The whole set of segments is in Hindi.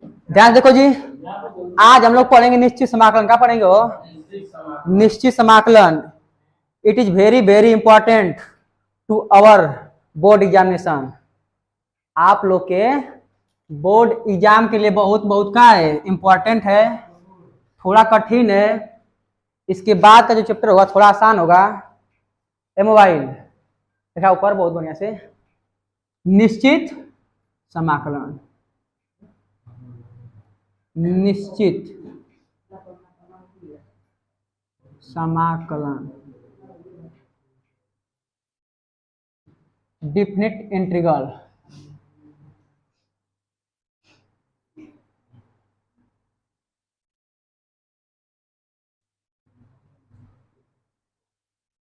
ध्यान देखो जी, आज हम लोग पढ़ेंगे निश्चित समाकलन। क्या पढ़ेंगे हो? निश्चित समाकलन। It is very very important to our board examination. आप लोग के बोर्ड एग्जाम के लिए बहुत बहुत का है, इंपॉर्टेंट है, थोड़ा कठिन है। इसके बाद का जो चैप्टर होगा थोड़ा आसान होगा। ए मोबाइल देखा ऊपर बहुत बढ़िया से, निश्चित समाकलन। निश्चित समाकलन, डिफिनिट इंटीग्रल।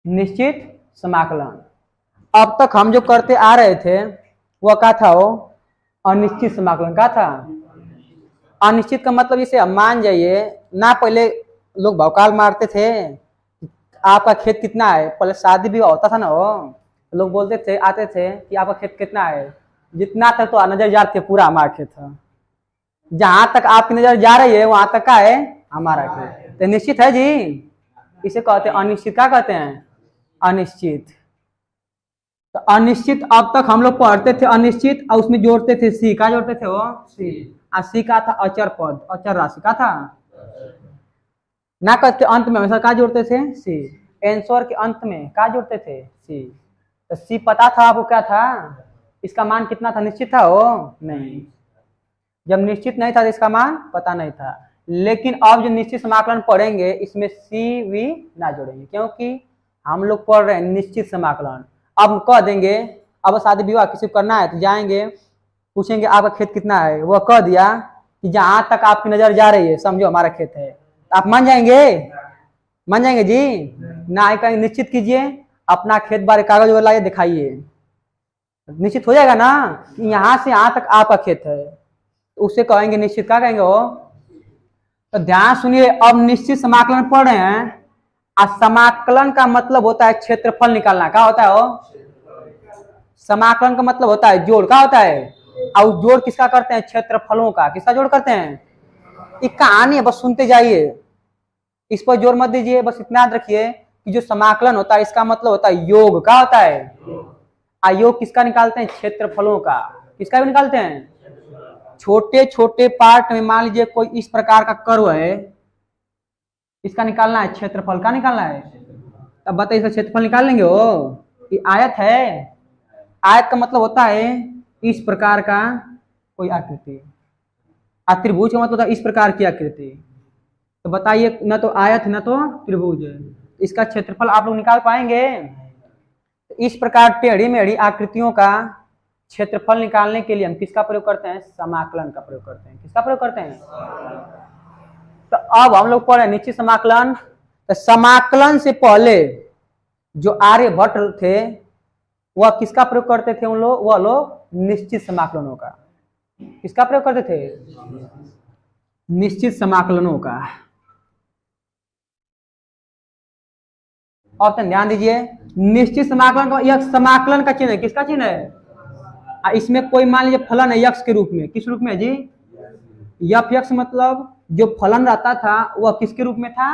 निश्चित समाकलन। अब तक हम जो करते आ रहे थे वह क्या था? वो अनिश्चित समाकलन। का था? अनिश्चित का मतलब इसे हम मान जाइए ना, पहले लोग भौकाल मारते थे आपका खेत कितना है। पहले शादी भी होता था ना, वो लोग बोलते थे, आते थे कि आपका खेत कितना है। जितना तक तो नजर जा थे पूरा हमारा खेत है, जहां तक आपकी नजर जा रही है वहां तक का है हमारा खेत। तो निश्चित है जी, इसे कहते हैं अनिश्चित। क्या कहते हैं? अनिश्चित। तो अनिश्चित अब तक हम लोग पढ़ते थे अनिश्चित, और उसमें जोड़ते थे सी। का जोड़ते थे? वो सी। और सी का था अचर पद, अचर राशि का था ना। करते अंत में हमेशा का जोड़ते थे? सी। आंसर के अंत में का जोड़ते थे? सी। तो सी पता था आपको क्या था? इसका मान कितना था? निश्चित था वो? नहीं। जब निश्चित नहीं था तो इसका मान पता नहीं था। लेकिन अब जो निश्चित समाकलन पढ़ेंगे इसमें सी भी ना जोड़ेंगे, क्योंकि हम लोग पढ़ रहे हैं निश्चित समाकलन। अब कह देंगे, अब शादी विवाह किसी को करना है तो जाएंगे, पूछेंगे आपका खेत कितना है, वह कह दिया कि जहां तक आपकी नजर जा रही है समझो हमारा खेत है, तो आप मान जाएंगे? मान जाएंगे जी? ना ही कहीं निश्चित कीजिए, अपना खेत बारे कागज वगैरह लाइए दिखाइए, निश्चित हो जाएगा ना कि यहाँ से यहाँ तक आपका खेत है, तो उसे कहेंगे निश्चित। क्या कहेंगे वो? तो ध्यान सुनिए, अब निश्चित समाकलन पढ़ रहे हैं। और समाकलन का मतलब होता है क्षेत्रफल निकालना। क्या होता है वो? समाकलन का मतलब होता है जोड़। का होता है? और जोड़ किसका करते हैं? क्षेत्रफलों का। किसका जोड़ करते हैं? एक कहानी है, बस सुनते जाइए, इस पर जोर मत दीजिए। बस इतना याद रखिए कि जो समाकलन होता है इसका मतलब होता है योग। का होता है? योग किसका निकालते हैं? क्षेत्रफलों का। किसका भी निकालते हैं? छोटे छोटे पार्ट में मान लीजिए कोई इस प्रकार का कर्व है, इसका निकालना है क्षेत्रफल। का निकालना है? तब बताइए इसका क्षेत्रफल निकाल लेंगे वो? ये आयत है। आयत का मतलब होता है इस प्रकार का कोई आकृति। त्रिभुज का मतलब होता है इस प्रकार की आकृति। तो बताइए, न तो आयत न तो त्रिभुज है, इसका क्षेत्रफल आप लोग निकाल पाएंगे? इस प्रकार टेढ़ी मेढ़ी आकृतियों का क्षेत्रफल निकालने के लिए हम किसका प्रयोग करते हैं? समाकलन का प्रयोग करते हैं। किसका प्रयोग करते हैं? तो अब हम लोग पढ़े निश्चित समाकलन। तो समाकलन से पहले जो आर्यभट्ट थे वह किसका प्रयोग करते थे? उन लोग, वह लोग निश्चित समाकलनों का। किसका प्रयोग करते थे? निश्चित समाकलनों का। ऑप्शन ध्यान दीजिए, निश्चित समाकलन का, यह समाकलन का चिन्ह है। किसका चिन्ह है? इसमें कोई मान लीजिए फलन है यक्ष के रूप में। किस रूप में जी? यफ यक्ष मतलब जो फलन रहता था वह किसके रूप में था?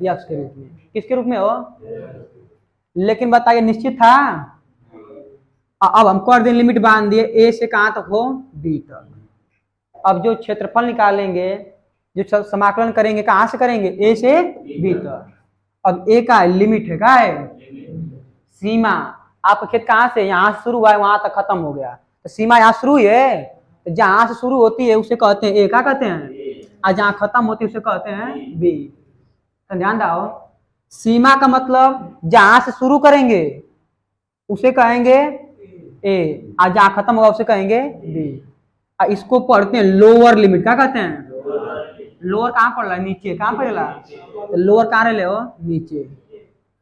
यक्ष के रूप में। किसके रूप में हो? लेकिन बताइए निश्चित था? अब हम कर दें लिमिट बांध दिए, ए से कहां तक हो? बी तक। अब जो क्षेत्रफल निकालेंगे, जो समाकलन करेंगे, कहां से करेंगे? ए से बी तक। अब ए का लिमिट है, क्या है? सीमा। आपका खेत कहां से? यहां से शुरू हुआ है, वहां तक खत्म हो गया, तो सीमा यहाँ शुरू है। तो जहां से शुरू होती है उसे कहते हैं ए। क्या कहते हैं? और जहां खत्म होती है उसे कहते हैं बी। तो ध्यान दो, सीमा का मतलब जहां से शुरू करेंगे उसे कहेंगे ए, और जहां खत्म होगा उसे कहेंगे बी। और इसको पढ़ते हैं लोअर लिमिट। क्या कहते हैं? लोअर कहां पड़ रहा है? नीचे। कहां पड़ेगा? तो लोअर कहां रहे हो? नीचे।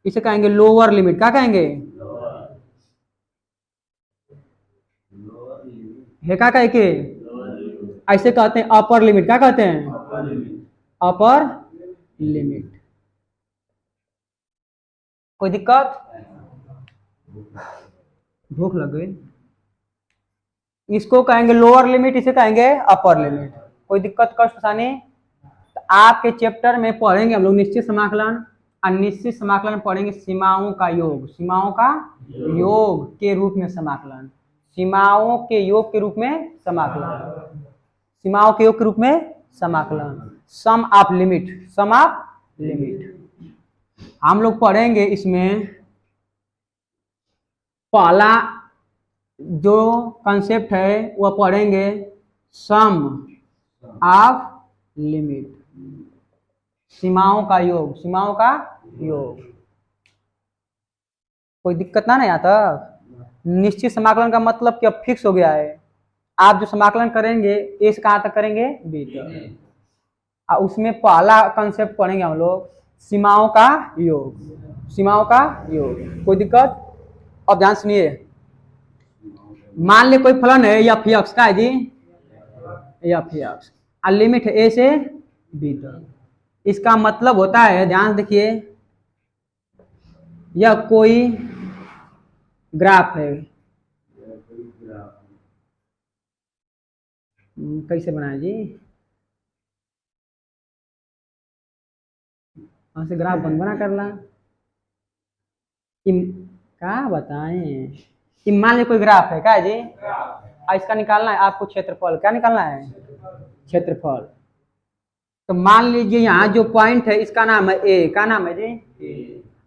इसे कहेंगे लोअर लिमिट। क्या कहेंगे? है क्या कहे के? ऐसे कहते हैं अपर लिमिट। क्या कहते हैं? Upper limit. कोई दिक्कत? भूख लग गई। इसको कहेंगे लोअर लिमिट, इसे कहेंगे अपर लिमिट। कोई दिक्कत कष्ट परेशानी? तो आपके चैप्टर में पढ़ेंगे हम लोग निश्चित समाकलन। अनिश्चित समाकलन पढ़ेंगे सीमाओं का योग, सीमाओं का योग के रूप में समाकलन, सीमाओं के योग के रूप में समाकलन, सीमाओं के योग के रूप में समाकलन, sum of limit, sum of limit. हम लोग पढ़ेंगे इसमें पहला जो कंसेप्ट है वह पढ़ेंगे सम ऑफ लिमिट, सीमाओं का योग, सीमाओं का योग। कोई दिक्कत ना यहाँ तक। निश्चित समाकलन का मतलब कि अब फिक्स हो गया है, आप जो समाकलन करेंगे ए से कहाँ तक करेंगे, बी तक। और उसमें पहला कंसेप्ट पढ़ेंगे हम लोग सीमाओं का योग, सीमाओं का योग। कोई दिक्कत? अब ध्यान सुनिए, मान ले कोई फलन है या फिक्स का है जी, या फिक्स, और लिमिट है ए से बी तक। इसका मतलब होता है, ध्यान देखिए, यह कोई ग्राफ है, कैसे बनाए जी, ऐसे ग्राफ बना करना क्या बताएं कि मान लीजिए कोई ग्राफ है, क्या है जी, इसका निकालना है आपको क्षेत्रफल। क्या निकालना है? क्षेत्रफल। तो मान लीजिए यहाँ जो पॉइंट है इसका नाम है ए, क्या नाम है जी,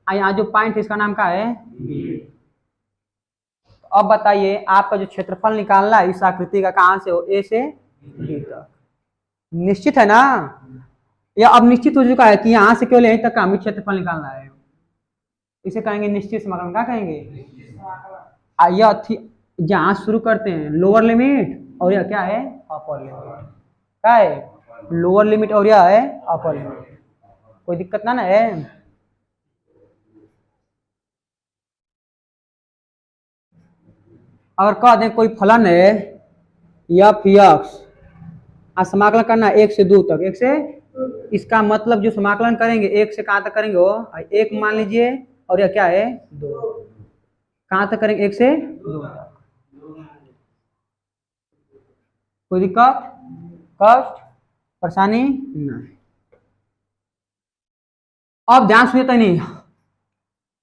यहाँ जो पॉइंट है इसका नाम क्या है, बी। तो अब बताइए आपका जो क्षेत्रफल निकालना है इस आकृति का कहाँ से हो, ए से बी तक। निश्चित है ना? या अब निश्चित हो चुका है कि यहाँ से केवल यहीं तक का हमें क्षेत्रफल निकालना है, इसे कहेंगे निश्चित समाकलन। क्या कहेंगे? यह थी जहाँ शुरू करते हैं लोअर लिमिट और यह क्या है, अपर लिमिट। क्या है? लोअर लिमिट और यह है अपर लिमिट। कोई दिक्कत ना है? अगर कह दें कोई फलन है एफ एक्स, समाकलन करना है 1 से 2 तक, 1 से, इसका मतलब जो समाकलन करेंगे 1 से कहाँ तक करेंगे वो 1 मान लीजिए, और यह क्या है 2, कहाँ तक करेंगे 1 से 2 तक। कोई दिक्कत कष्ट परेशानी नहीं? अब ध्यान सुनिए, तो नहीं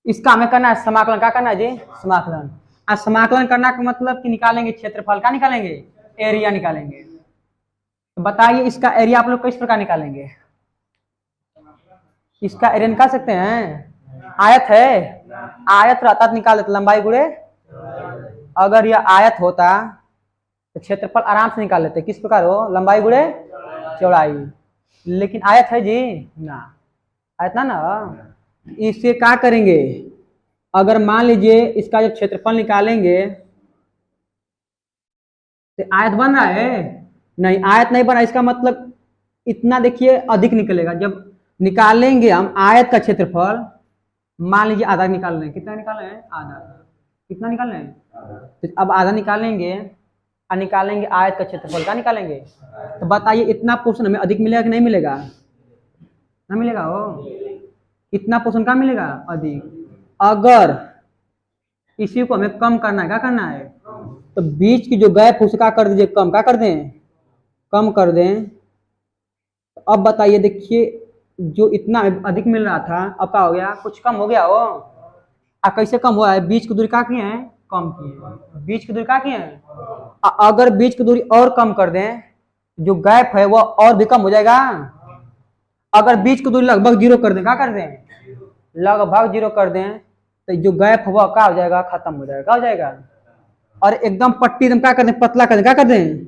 इसका हमें करना है समाकलन। क्या करना है जी? समाकलन। आज समाकलन करना का मतलब कि निकालेंगे क्षेत्रफल। क्या निकालेंगे? एरिया निकालेंगे। तो बताइए इसका एरिया आप लोग किस प्रकार निकालेंगे? इसका एरिया निकाल सकते हैं, आयत है, आयत रहता तो निकाल देते, लंबाई गुणे, अगर यह आयत होता तो क्षेत्रफल आराम से निकाल लेते। किस प्रकार हो? लंबाई गुणे चौड़ाई। लेकिन आयत है जी ना, आयत ना ना, इससे क्या करेंगे? अगर मान लीजिए इसका जब क्षेत्रफल निकालेंगे तो आयत बन रहा है, नहीं आयत नहीं बना, इसका मतलब इतना देखिए अधिक निकलेगा। जब निकालेंगे हम आयत का क्षेत्रफल, मान लीजिए आधा निकाल रहे हैं, कितना निकाल रहे हैं? आधा। कितना निकाल रहे हैं? तो अब आधा निकालेंगे और निकालेंगे आयत का क्षेत्रफल। क्या निकालेंगे? तो बताइए इतना पोर्शन हमें अधिक मिलेगा कि नहीं मिलेगा? ना मिलेगा हो, इतना पोर्शन क्या मिलेगा? अधिक। अगर इसी को हमें कम करना है, क्या करना है? तो बीच की जो गैप है उसे क्या कर दीजिए, कम। क्या कर दें? कम कर दें। तो अब बताइए, देखिए जो इतना अधिक मिल रहा था अब क्या हो गया? कुछ कम हो गया हो। कैसे कम हुआ है? बीच की दूरी क्या किए हैं? कम किए हैं। बीच की दूरी क्या किए हैं? अगर बीच की दूरी और कम कर दें, जो गैप है वो और भी कम हो जाएगा। अगर बीच की दूरी लगभग 0 कर दें, क्या कर दें? लगभग 0 कर दें, तो जो गैप हुआ क्या हो जाएगा? खत्म हो जाएगा। क्या हो जाएगा? और एकदम पट्टी एकदम क्या कर दें? पतला कर दें। क्या कर दें?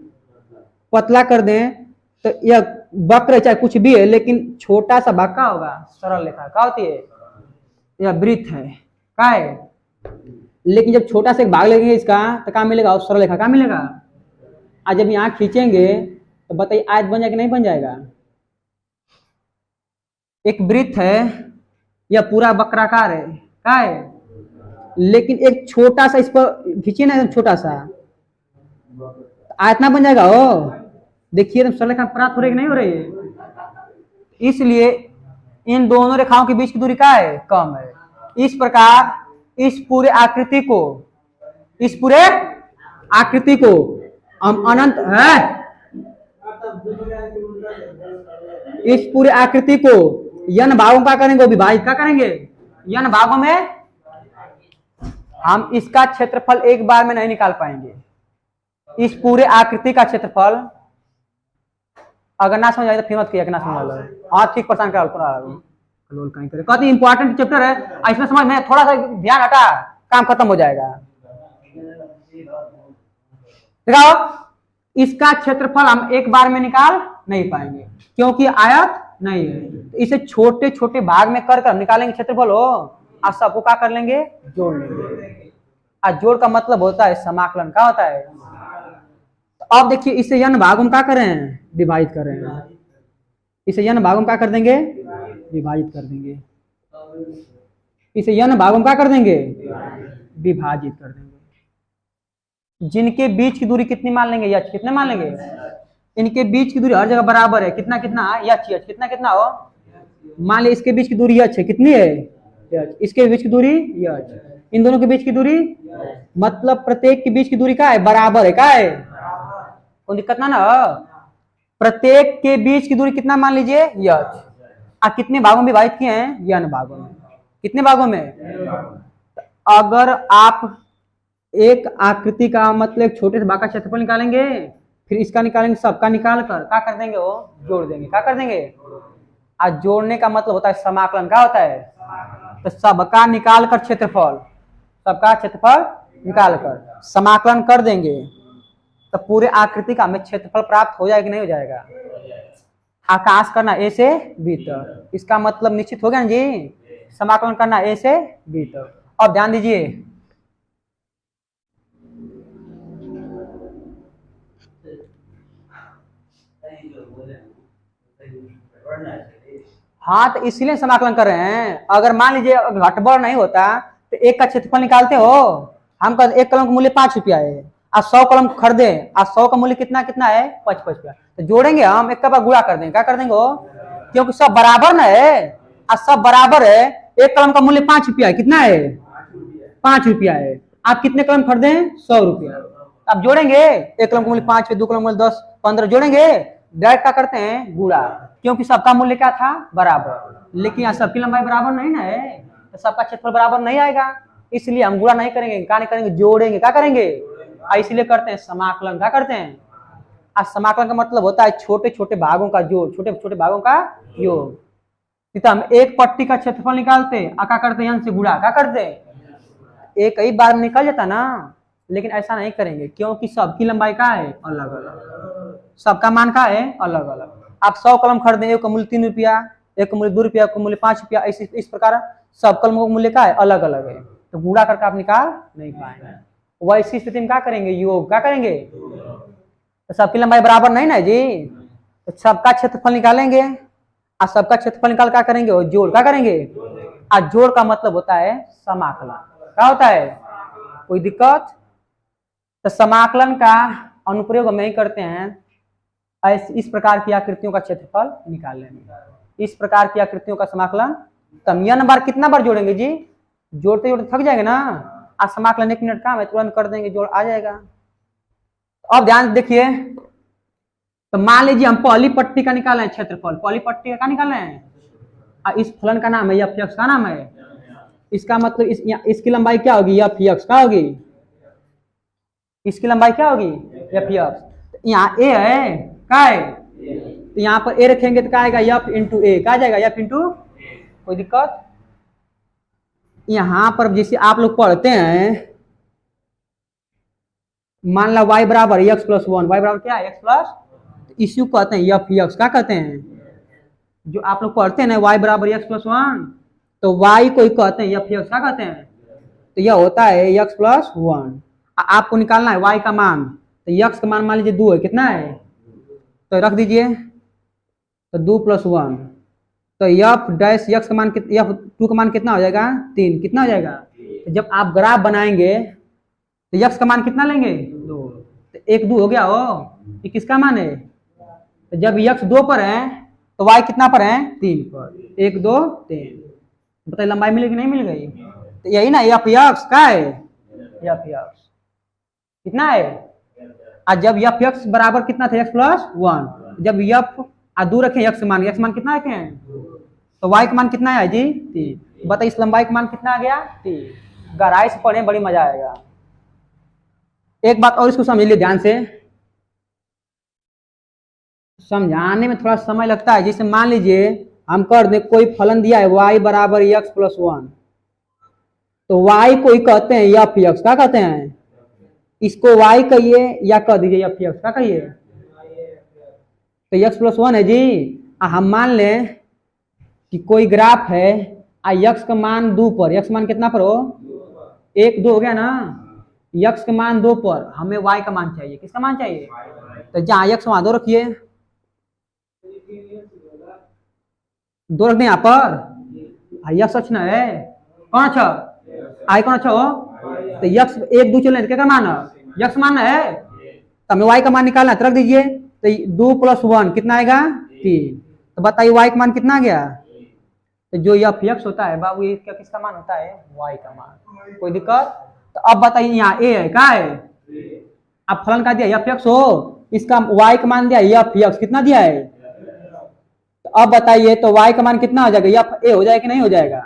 पतला कर दें। तो यह वक्र चाहे कुछ भी है, लेकिन छोटा सा भाग का होगा? सरल रेखा। क्या होती है? यह वृत्त है। क्या है? लेकिन जब छोटा सा एक भाग लेंगे इसका तो क्या मिलेगा? सरल रेखा। क्या मिलेगा? आज जब यहाँ खींचेंगे तो बताइए आयत बन जाएगा नहीं बन जाएगा? एक वृत्त है, यह पूरा वक्राकार है। क्या है? लेकिन एक छोटा सा इस पर खींचिए ना, छोटा सा, आयत ना बन जाएगा हो। देखिए सरल रेखा प्राप्त हो रही नहीं हो रही है। इसलिए इन दोनों रेखाओं के बीच की दूरी क्या है? कम है। इस प्रकार इस पूरे आकृति को, इस पूरे आकृति को हम अनंत है, इस पूरे आकृति को n भागों का करेंगे, विभाजित क्या करेंगे, n भागों में। हम इसका क्षेत्रफल एक बार में नहीं निकाल पाएंगे। इस पूरे आकृति का क्षेत्रफल अगर ना समझ आए तो फिर मत किया, ना समझ लो। हाँ ठीक, परेशान करा कहीं करे, कहती इंपॉर्टेंट चैप्टर है, इसमें समझ में थोड़ा सा ध्यान हटा, काम खत्म हो जाएगा। देखो इसका क्षेत्रफल हम एक बार में निकाल नहीं पाएंगे क्योंकि आयत नहीं है। तो इसे छोटे छोटे भाग में कर कर निकालेंगे क्षेत्रफल हो, और सबको क्या कर लेंगे, जोड़ लेंगे। और जोड़ का मतलब होता है समाकलन, क्या होता है। तो अब देखिए इसे n भागों में क्या करें, विभाजित कर रहे हैं। इसे n भागों में क्या कर देंगे, विभाजित कर देंगे। इसे n भागों में क्या कर देंगे, विभाजित कर देंगे। जिनके बीच की दूरी कितनी मान लेंगे, यच कितने मान लेंगे। इनके बीच की दूरी हर जगह बराबर है, कितना कितना, यच यच कितना कितना हो। मान ले इसके बीच की दूरी यच है, कितनी है, यच। इसके बीच की दूरी यच, इन दोनों के बीच की दूरी, मतलब प्रत्येक के बीच की दूरी क्या है, बराबर है, क्या है, कोई दिक्कत ना प्रत्येक के बीच की दूरी कितना मान लीजिए, यच। कितने भागों में विभाजित किए हैं, n भागों में। कितने भागों में। अगर आप एक आकृति का मतलब एक छोटे से भाग का क्षेत्रफल निकालेंगे, फिर इसका निकालेंगे, सबका निकाल कर क्या कर देंगे, वो जोड़ देंगे, क्या कर देंगे। आज जोड़ने का मतलब होता है समाकलन, क्या होता है। तो सबका निकाल कर क्षेत्रफल, सबका क्षेत्रफल निकाल कर समाकलन कर देंगे, तो पूरे आकृति का हमें क्षेत्रफल प्राप्त हो जाएगा, नहीं हो जाएगा। आकाश करना ए से बी तक, इसका मतलब निश्चित हो गया ना जी, समाकलन करना ए से बी तक। अब ध्यान दीजिए, हाँ तो इसीलिए समाकलन कर रहे हैं। अगर मान लीजिए घटबड़ नहीं होता तो एक का क्षेत्रफल निकालते हो। हम कहते एक कलम का मूल्य 5 रुपया है, और 100 कलम खरीदे, और 100 का मूल्य कितना कितना है, 55 रुपया। तो जोड़ेंगे हम, एक का बार गुणा कर देंगे, क्या कर देंगे वो, क्योंकि सब बराबर ना है, और सब बराबर है। एक कलम का मूल्य 5 रुपया है, कितना है, 5 रुपया है। आप कितने कलम खरीदे, 100 रुपया। आप जोड़ेंगे, एक कलम का मूल्य 5 है, 2 कलम का मूल्य 10, 15, जोड़ेंगे, डायरेक्ट क्या करते हैं, गुणा, क्योंकि सबका मूल्य क्या था, बराबर। लेकिन यहाँ सबकी लंबाई बराबर नहीं ना है, तो सबका क्षेत्रफल बराबर नहीं आएगा, इसलिए हम गुणा नहीं करेंगे, क्या नहीं करेंगे, जोड़ेंगे, क्या करेंगे। इसलिए करते हैं समाकलन, क्या करते हैं। आज समाकलन का मतलब होता है छोटे छोटे भागों का जोड़, छोटे छोटे भागों का योग। तो हम एक पट्टी का क्षेत्रफल निकालते, क्या करते हैं, से गुणा, क्या करते हैं, एक ही बार में निकल जाता ना। लेकिन ऐसा नहीं करेंगे, क्योंकि सबकी लंबाई का है अलग अलग, सबका मान का है अलग अलग। आप 100 कलम खरीदे, एक का मूल्य 3 रुपया, एक का मूल्य 2 रुपया, एक का मूल्य 5 रुपया, इस प्रकार सब कलमों का मूल्य का है अलग अलग है, तो गुणा करके आप निकाल नहीं पाएंगे। वैसी स्थिति में क्या करेंगे, योग, क्या करेंगे। तो सबकी लंबाई बराबर नहीं ना जी, तो सबका क्षेत्रफल निकालेंगे, और सबका क्षेत्रफल निकाल क्या करेंगे, और जोड़, क्या करेंगे। और जोड़ का मतलब होता है समाकलन, क्या होता है, कोई दिक्कत। तो समाकलन का अनुप्रयोग हम यही करते हैं, इस प्रकार की आकृतियों का क्षेत्रफल निकाल लेंगे, इस प्रकार की आकृतियों का समाकलन। तब n बार कितना बार जोड़ेंगे जी, जोड़ते जोड़ते थक जाएंगे ना। आज समाकलन 1 मिनट काम है, तुरंत कर देंगे, जोड़ आ जाएगा। अब ध्यान देखिए, तो मान लीजिए हम पहली पट्टी का निकाले हैं क्षेत्रफल, पहली पट्टी का निकाले हैं, और इस फलन का नाम है एफ एक्स का नाम है। इसका मतलब इसकी लंबाई क्या होगी, एफ एक्स क्या होगी, इसकी लंबाई क्या होगी, एफ एक्स। यहाँ ए है, क्या है, तो यहाँ पर ए रखेंगे तो क्या आएगा, एफ इंटू ए, क्या जाएगा, एफ इंटू, कोई दिक्कत। यहाँ पर जैसे आप लोग पढ़ते हैं, मान लो y बराबर एक्स प्लस 1, वाई बराबर क्या है, एक्स प्लस, इसी को कहते हैं एफ एक्स, क्या कहते हैं, जो आप लोग पढ़ते हैं ना y बराबर एक्स प्लस 1, तो y को ही कहते हैं एफ एक्स, क्या कहते हैं। तो यह होता है एक्स प्लस 1। आपको निकालना है y का मान, तो x का मान लीजिए 2 है, कितना है, तो रख दीजिए, तो 2 प्लस 1, तो एफ डैश एक्स का मान, एफ 2 का मान कितना हो जाएगा, 3, कितना हो जाएगा। तो जब आप ग्राफ बनाएंगे तो एक्स का मान कितना लेंगे, 2, तो 1 2 हो गया हो, ये किसका मान है। तो जब एक्स 2 पर है तो y कितना पर है, 3 पर, 1 2 3, बताइए लंबाई मिलेगी नहीं मिल गई। तो यही ना एफ एक्स का है, एफ एक्स कितना है। और जब एफ एक्स बराबर कितना था, एक्स प्लस 1, जब यफ दूर रखें यक्स मान कितना रखे हैं, तो वाई का मान कितना है जी 3। बताइए इस लंबाई का मान कितना आ गया 3। गहराई से पढ़े बड़ी मजा आएगा। एक बात और इसको समझ लीजिए ध्यान से, समझाने में थोड़ा समय लगता है। जैसे मान लीजिए हम कर दें कोई फलन दिया है y बराबर x प्लस 1, तो y को ही कहते हैं एफ एक्स। क्या कहते हैं, इसको y कहिए या कह दीजिए एफ एक्स। क्या कहिए, तो x प्लस 1 है जी। हम मान लें कि कोई ग्राफ है x का मान 2 पर, x मान कितना पर हो 1 2 हो गया ना, x के मान 2 पर हमें y का मान चाहिए। किसका मान चाहिए, तो जहाँ x वहां 2 रखिए, 2 रख दें यहाँ पर। यक्स अच्छा है, कौन अच्छा आई कौन अच्छा हो, तो यक्स 1 2 चले क्या मान है, यक्स मान है, तो हमें y का मान निकालना है, तो रख दीजिए। तो 2 + 1 कितना आएगा 3। तो बताइए y का मान कितना आ गया, तो जो एफ एक्स होता है बाबू ये क्या किसका मान होता है, y का मान। कोई दिक्कत, तो अब बताइए यहाँ a है, क्या है, अब फलन का दिया एफ एक्स हो, इसका y का मान दिया एफ एक्स कितना दिया है, तो अब बताइए तो y का मान कितना हो जाएगा, एफ ए हो जाएगा कि नहीं हो जाएगा,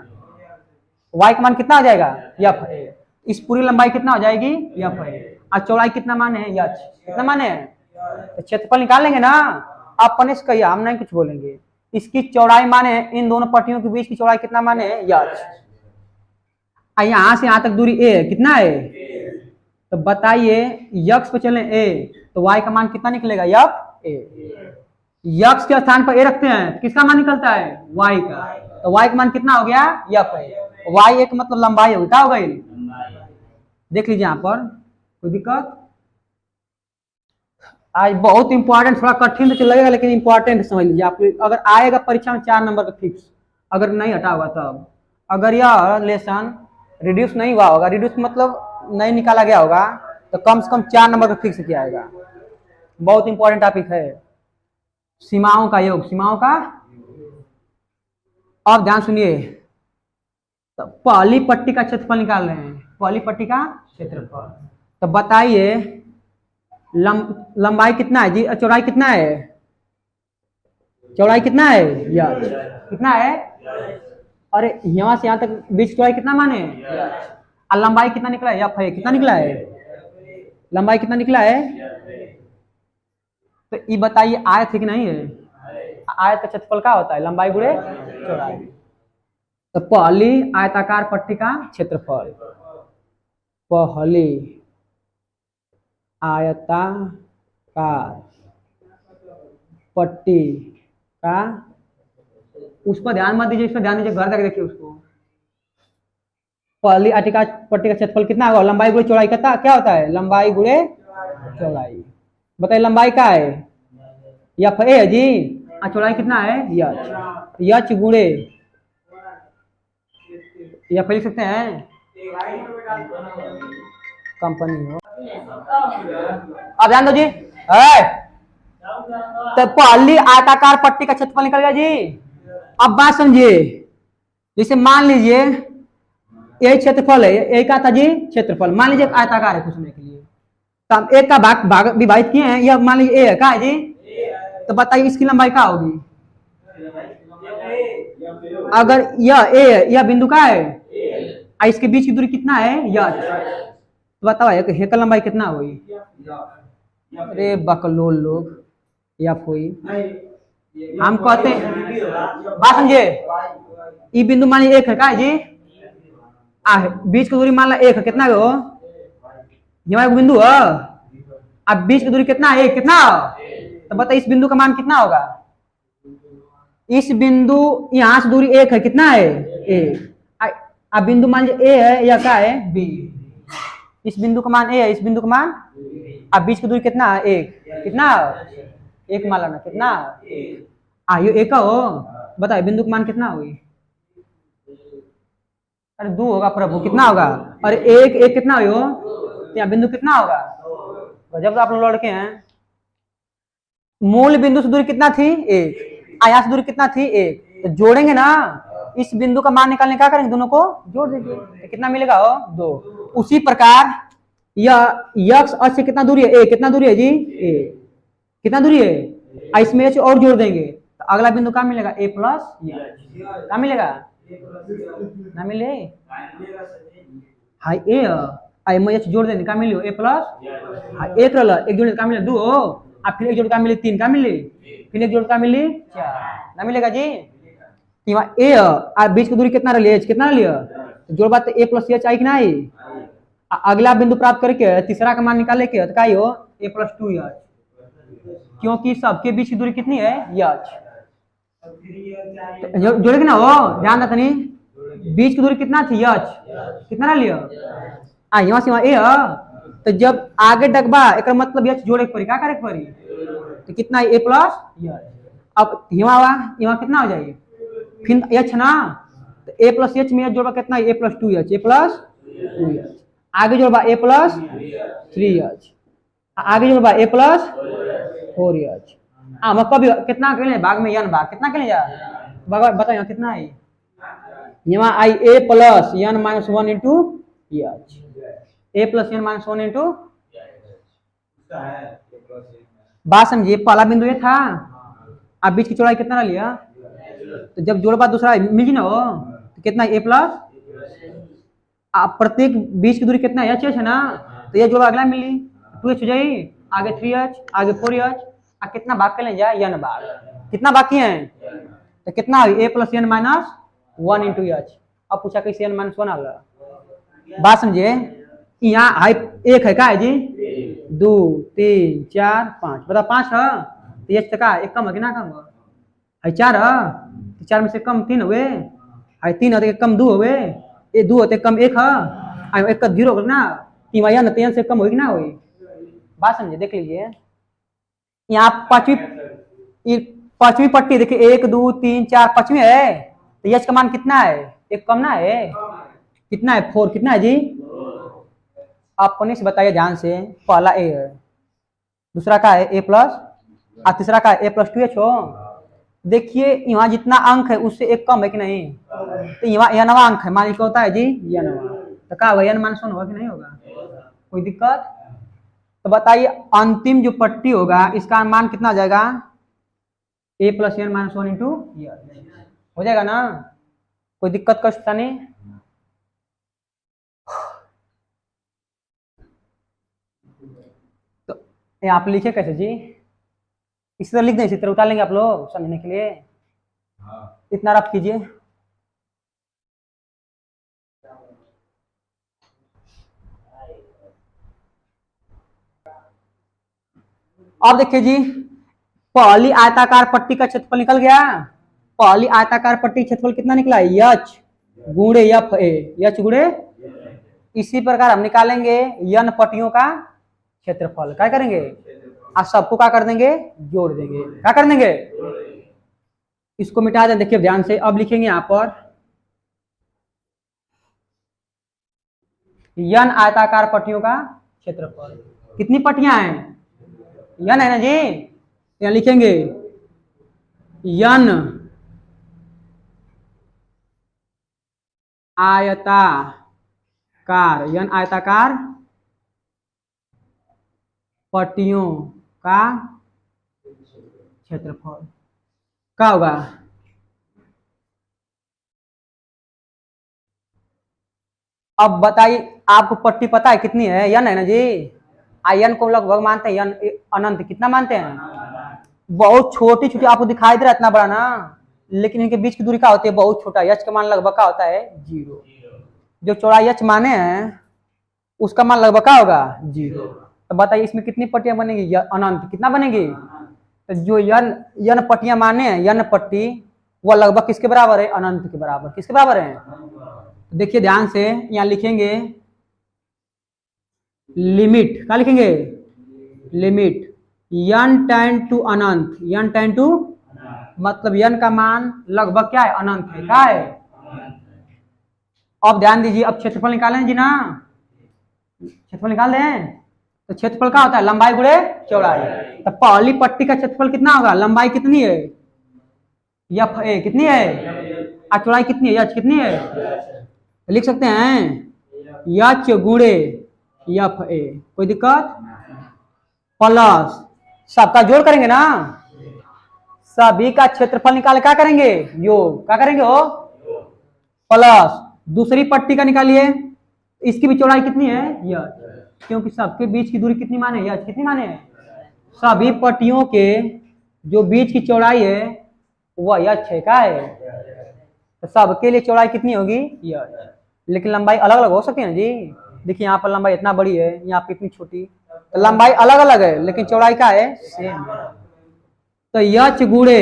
y का मान कितना हो जाएगा एफ ए। इस पूरी लंबाई कितना हो जाएगी एफ ए, और चौड़ाई कितना मान है एच, कितना मान है, तो क्षेत्रफल निकाल लेंगे ना। आप अपने से कहिए, हम नहीं कुछ बोलेंगे। इसकी चौड़ाई माने, इन दोनों पट्टियों के बीच की चौड़ाई कितना माने एच, यहां से यहां तक दूरी ए है, कितना है, तो बताइए यक्स पे चले ए, तो y का मान कितना निकलेगा एफ ए। यक्स के स्थान पर ए रखते हैं तो किसका मान निकलता है y का, तो y का मान कितना हो गया एफ ए। y एक मतलब लंबाई होगी, क्या होगा देख लीजिए यहाँ पर, कोई दिक्कत। आज बहुत इंपॉर्टेंट, थोड़ा कठिन तो लगेगा लेकिन इंपॉर्टेंट समझ लीजिए आप। अगर आएगा परीक्षा में 4 नंबर का फिक्स, अगर नहीं हटा होगा तब। अगर यह लेसन रिड्यूस नहीं हुआ होगा, रिड्यूस मतलब नहीं निकाला गया होगा, तो कम से कम 4 नंबर का फिक्स किया आएगा। बहुत इंपॉर्टेंट टॉपिक है सीमाओं का योग, सीमाओं का। अब ध्यान सुनिए, तो पहली पट्टी का क्षेत्रफल निकाल रहे हैं, पहली पट्टी का क्षेत्रफल। तो बताइए लंबाई कितना है जी, चौड़ाई कितना है, चौड़ाई कितना है यच, कितना है, अरे यहाँ से यहाँ तक बीच चौड़ाई कितना माने, और लंबाई कितना निकला है एफ है, कितना निकला है, लंबाई कितना निकला है। तो ये बताइए आयत है कि नहीं है, आयत का क्षेत्रफल क्या होता है, लंबाई गुणे चौड़ाई। तो पहली आयताकार पट्टी का क्षेत्रफल, पहली आयताकार पट्टी का, उस पर ध्यान मत दीजिए, इस पर ध्यान दीजिए, घर जाके देखिए उसको। पहली आयताकार पट्टी का क्षेत्रफल कितना होगा, लंबाई गुणे चौड़ाई कितना क्या होता है, लंबाई गुणे चौड़ाई। बताइए लंबाई क्या है एफ ए है जी, चौड़ाई कितना है यच, यच गुणे एफ लिख सकते हैं, कंपनी हो। अब ध्यान दो जी, तो पहली आयताकार पट्टी का क्षेत्रफल निकल गया जी। अब बात समझिए, जैसे मान लीजिए ये क्षेत्रफल है, एक का था जी क्षेत्रफल, मान लीजिए आयताकार है पूछने के लिए, तो हम एक का भाग विभाजित किए हैं, यह मान लीजिए ए है, क्या है जी, तो बताइए इसकी लंबाई क्या होगी, अगर यह ए है, यह बिंदु का है, इसके बीच की दूरी कितना है यच, तो बताओ एक लंबाई कितना हुई, अरे बकलोल लोग या कोई, हम कहते हैं बात समझे, ये बिंदु मान लीजिए 1 है, का जी, बीच की दूरी मान ला 1 है, कितना हो, ये बिंदु है, अब बीच की दूरी कितना है, कितना, तो बताइए इस बिंदु का मान कितना होगा, इस बिंदु यहां से दूरी 1 है, कितना है ए, अब बिंदु मान लीजिए ए है या क्या है बी, इस बिंदु का मान ए है, इस बिंदु का मान, अब बीच की दूरी कितना है 1, कितना 1 मान लेना, कितना ये 1 हो, बताइए बिंदु का मान कितना हुई, अरे 2 होगा प्रभु, कितना होगा, अरे 1 कितना हुई हो, यहाँ बिंदु कितना होगा, जब तो आप लोग लड़के हैं। मूल बिंदु से दूरी कितना थी 1, यहाँ से दूरी कितना थी 1, तो जोड़ेंगे ना, इस बिंदु का मान निकालने क्या करेंगे, दोनों को जोड़ दीजिए, तो कितना मिलेगा हो 2। उसी प्रकार यह यक्स अक्ष से कितना दूरी है, ए कितना दूरी है जी, ए कितना दूरी है इसमें एच और जोड़ देंगे तो अगला बिंदु कहाँ मिलेगा, ए प्लस कहाँ मिलेगा, ना मिले हाई ए आई में एच जोड़ देंगे कहाँ मिले ए प्लस एक रहा एक जोड़ कहाँ मिले 2 और फिर एक जोड़ कहाँ मिले 3 कहाँ मिले फिर एक जोड़ कहाँ मिली 4 ना मिलेगा जी। वहाँ ए और बीच की दूरी कितना रही एच कितना लिया जोड़ बात ए प्लस एच आई कि ना आई। अगला बिंदु प्राप्त करके तीसरा का मान निकाले के तो क्या हो ए प्लस 2 एच क्योंकि सबके बीच की दूरी कितनी है एच जोड़े ना हो ध्यान रखनी बीच की दूरी कितना थी एच कितना लिया यहाँ से वहाँ ए तो जब आगे डगबा एक मतलब एच जोड़े पड़ी क्या करे पड़ी तो कितना ए प्लस अब यहाँ कितना हो जाएगी फिर एच ना तो ए प्लस एच में जोड़बा कितना A plus 2 H A plus 2 H आगे जोड़बा ए प्लस 3 एच आगे जोड़बा ए प्लस 4 एच हम कभी कितना के लिए भाग में यन भाग कितना के लिए जा बताओ कितना है यहाँ आई A plus n minus 1 into H A plus n minus 1 into बात समझिए पहला बिंदु ये था अब बीच की चौड़ाई कितना लिया तो जब जोड़बा दूसरा मिली ना हो तो कितना ए प्लस आप प्रत्येक बीच की दूरी कितना एच है ना तो ये जोड़ा अगला मिली 2h हो जाएगी आगे 3h आगे 4h और कितना भाग के ले जाए यन भाग कितना बाकी है तो कितना A plus n minus 1 into H. अब पूछा कैसे एन माइनस 1 आ गया बात समझिए यहाँ हाई एक है क्या है जी 2 3 4 5 बता 5 है तो एच तक एक कम है कि ना कम है 4 है 4 में से कम 3 हुए है 3 है तो कम 2 हुए ये 2 होते कम 1 है एक का 0 ना तीन न 3 से कम होगी ना हुई बात समझे देख लीजिए यहाँ पांचवी पट्टी देखिए 1 2 3 4 पांचवी है तो एच का मान कितना है एक कम ना है कितना है 4 कितना है जी आप अपने से बताइए ध्यान से पहला ए है दूसरा का है ए प्लस और तीसरा का ए प्लस 2h हो देखिए यहाँ जितना अंक है उससे एक कम है कि नहीं तो यहाँ यह नवा अंक है मान लीजिए होता है जी यह नवा तो क्या होगा यन माइनस 1 होगा कि नहीं होगा कोई दिक्कत तो बताइए अंतिम जो पट्टी होगा इसका मान कितना आ जाएगा ए प्लस एन माइनस 1 इंटू हो जाएगा ना कोई दिक्कत कष्ट नहीं। तो यहाँ पे लिखे कैसे जी इसी तरह लिख दें इसी तरह उतार लेंगे आप लोग समझने के लिए इतना रफ कीजिए अब देखिए जी पहली आयताकार पट्टी का क्षेत्रफल निकल गया पहली आयताकार पट्टी क्षेत्रफल कितना निकला एच गुणे एफ ए एच गुणे इसी प्रकार हम निकालेंगे यन पट्टियों का क्षेत्रफल क्या करेंगे और सबको क्या कर देंगे जोड़ देंगे क्या कर देंगे इसको मिटा दें देखिए ध्यान से अब लिखेंगे यहां पर यन आयताकार पट्टियों का क्षेत्रफल कितनी पट्टियां हैं यन है ना जी यहाँ लिखेंगे यन आयताकार यन आयताकार पट्टियों का क्षेत्रफल क्या होगा अब बताइए आपको पट्टी पता है कितनी है यन है ना जी यन को लगभग मानते हैं यन अनंत कितना मानते हैं बहुत छोटी छोटी आपको दिखाई दे रहा है इतना बड़ा ना लेकिन इनके बीच की दूरी क्या होती है बहुत छोटा एच का मान लगभग क्या होता है 0 जो चौड़ाई एच माने हैं उसका मान लगभग क्या होगा 0 तो बताइए इसमें कितनी पट्टियां बनेगी अनंत कितना बनेगी तो जो यन पट्टियां माने हैं यन पट्टी वह लगभग किसके बराबर है अनंत के बराबर किसके बराबर है तो देखिए ध्यान से यहाँ लिखेंगे लिमिट क्या लिखेंगे लिमिट यन टेंड टू अनंत यन टेंड टू मतलब यन का मान लगभग क्या है अनंत है क्या है। अब ध्यान दीजिए अब क्षेत्रफल निकालें जी ना क्षेत्रफल निकाल दें तो क्षेत्रफल क्या होता है लंबाई गुणे चौड़ाई तो पहली पट्टी का क्षेत्रफल कितना होगा लंबाई कितनी है एफ ए कितनी है और चौड़ाई कितनी है एच कितनी है तो लिख सकते हैं एच गुणे एफ ए कोई दिक्कत प्लस सबका जोड़ करेंगे ना सभी का क्षेत्रफल निकाले, क्या करेंगे? योग। क्या करेंगे हो? प्लस दूसरी पट्टी का निकालिए, इसकी भी चौड़ाई कितनी है? यच। क्योंकि सबके बीच की दूरी कितनी माने? यच। कितनी माने? सभी पट्टियों के जो बीच की चौड़ाई है वह यच है। क्या है? तो सबके लिए चौड़ाई कितनी होगी? यच। लेकिन लंबाई अलग अलग हो सकती है ना जी। देखिए यहाँ पर लंबाई इतना बड़ी है, यहाँ पर इतनी छोटी, तो लंबाई अलग अलग है लेकिन चौड़ाई क्या है? सेम। तो यच गुणे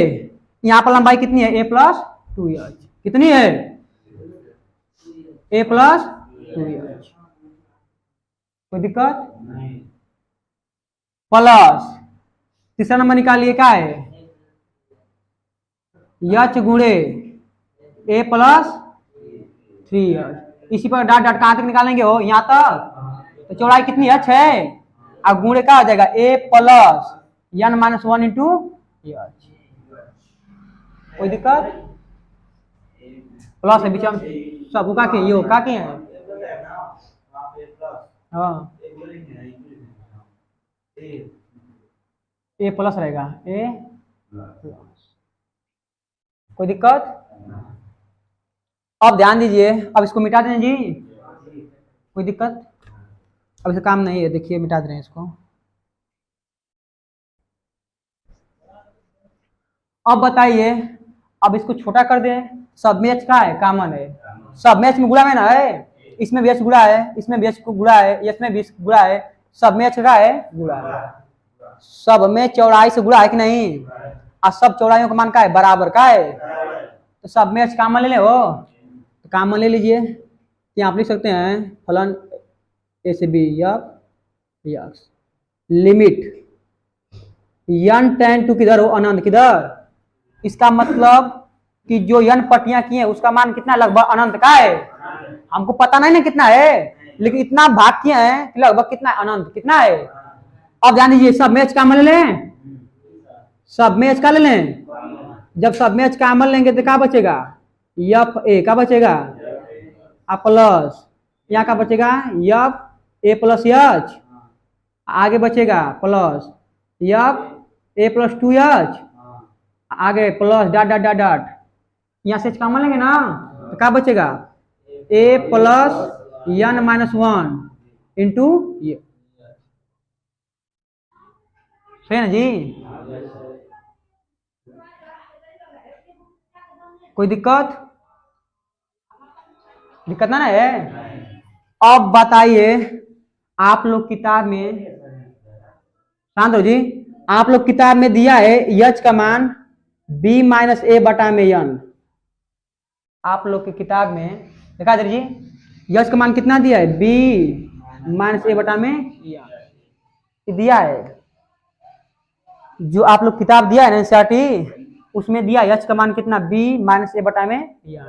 यहाँ पर लंबाई कितनी है? ए प्लस 2 यच। कितनी है? ए प्लस 2 कोई दिक्कत? प्लस तीसरा नंबर निकालिए, क्या है? यच गुणे ए प्लस 3 इसी पर डाट डाट कहां तक निकालेंगे हो? यहां तक। तो चौड़ाई कितनी है? 6। और गुणे क्या हो जाएगा? ए प्लस n माइनस 1 इंटू यच। कोई दिक्कत? प्लस है बीच में सब का के यो का के है। हाँ ए प्लस रहेगा, ए प्लस। कोई दिक्कत? अब ध्यान दीजिए, अब इसको मिटा दें जी। कोई दिक्कत? अब इसे काम नहीं है, देखिए मिटा दे रहे हैं इसको। अब बताइए, अब इसको छोटा कर दें। सब में h का है? कॉमन है। सब में h में गुणा में ना है, इसमें भी h गुणा है, इसमें भी h को गुणा है, इसमें भी गुणा है, सब में h का है? गुणा है। सब में चौड़ाई से गुणा है कि नहीं? और सब चौड़ाइयों का मान का है? बराबर का है। तो सब में h कॉमन ले ले हो, तो कॉमन ले लीजिए। यहाँ आप लिख सकते हैं फलन ए से b x limit n tend to किधर हो? अनंत किधर? इसका मतलब कि जो n पट्टियां की हैं उसका मान कितना? लगभग अनंत का है। हमको पता नहीं ना कितना है, लेकिन इतना भाग किया है कि लगभग कितना है? अनंत। कितना है? अब ध्यान दीजिए, सब में h कॉमन ले लें। सब में h का ले लें। जब सब में h कॉमन लेंगे तो क्या बचेगा? यफ ए का बचेगा, आ प्लस यहाँ का बचेगा यफ ए प्लस यच, आगे बचेगा प्लस यफ ए प्लस 2 यच, आगे plus dot dot dot dot, यहाँ से कॉमन लेंगे ना तो क्या बचेगा? ए प्लस n माइनस 1 इंटू ये। सही ना जी? कोई दिक्कत? दिक्कत ना है? अब बताइए, आप लोग किताब में, शांत हो जी, आप लोग किताब में दिया है यच का मान b माइनस ए बटा में n। आप लोग की किताब में दिखा दीजिए यच का मान कितना दिया है? b माइनस ए बटा में n दिया है। जो आप लोग किताब दिया है ना एनसीईआरटी, उसमें दिया यच का मान कितना? b माइनस ए बटा में n।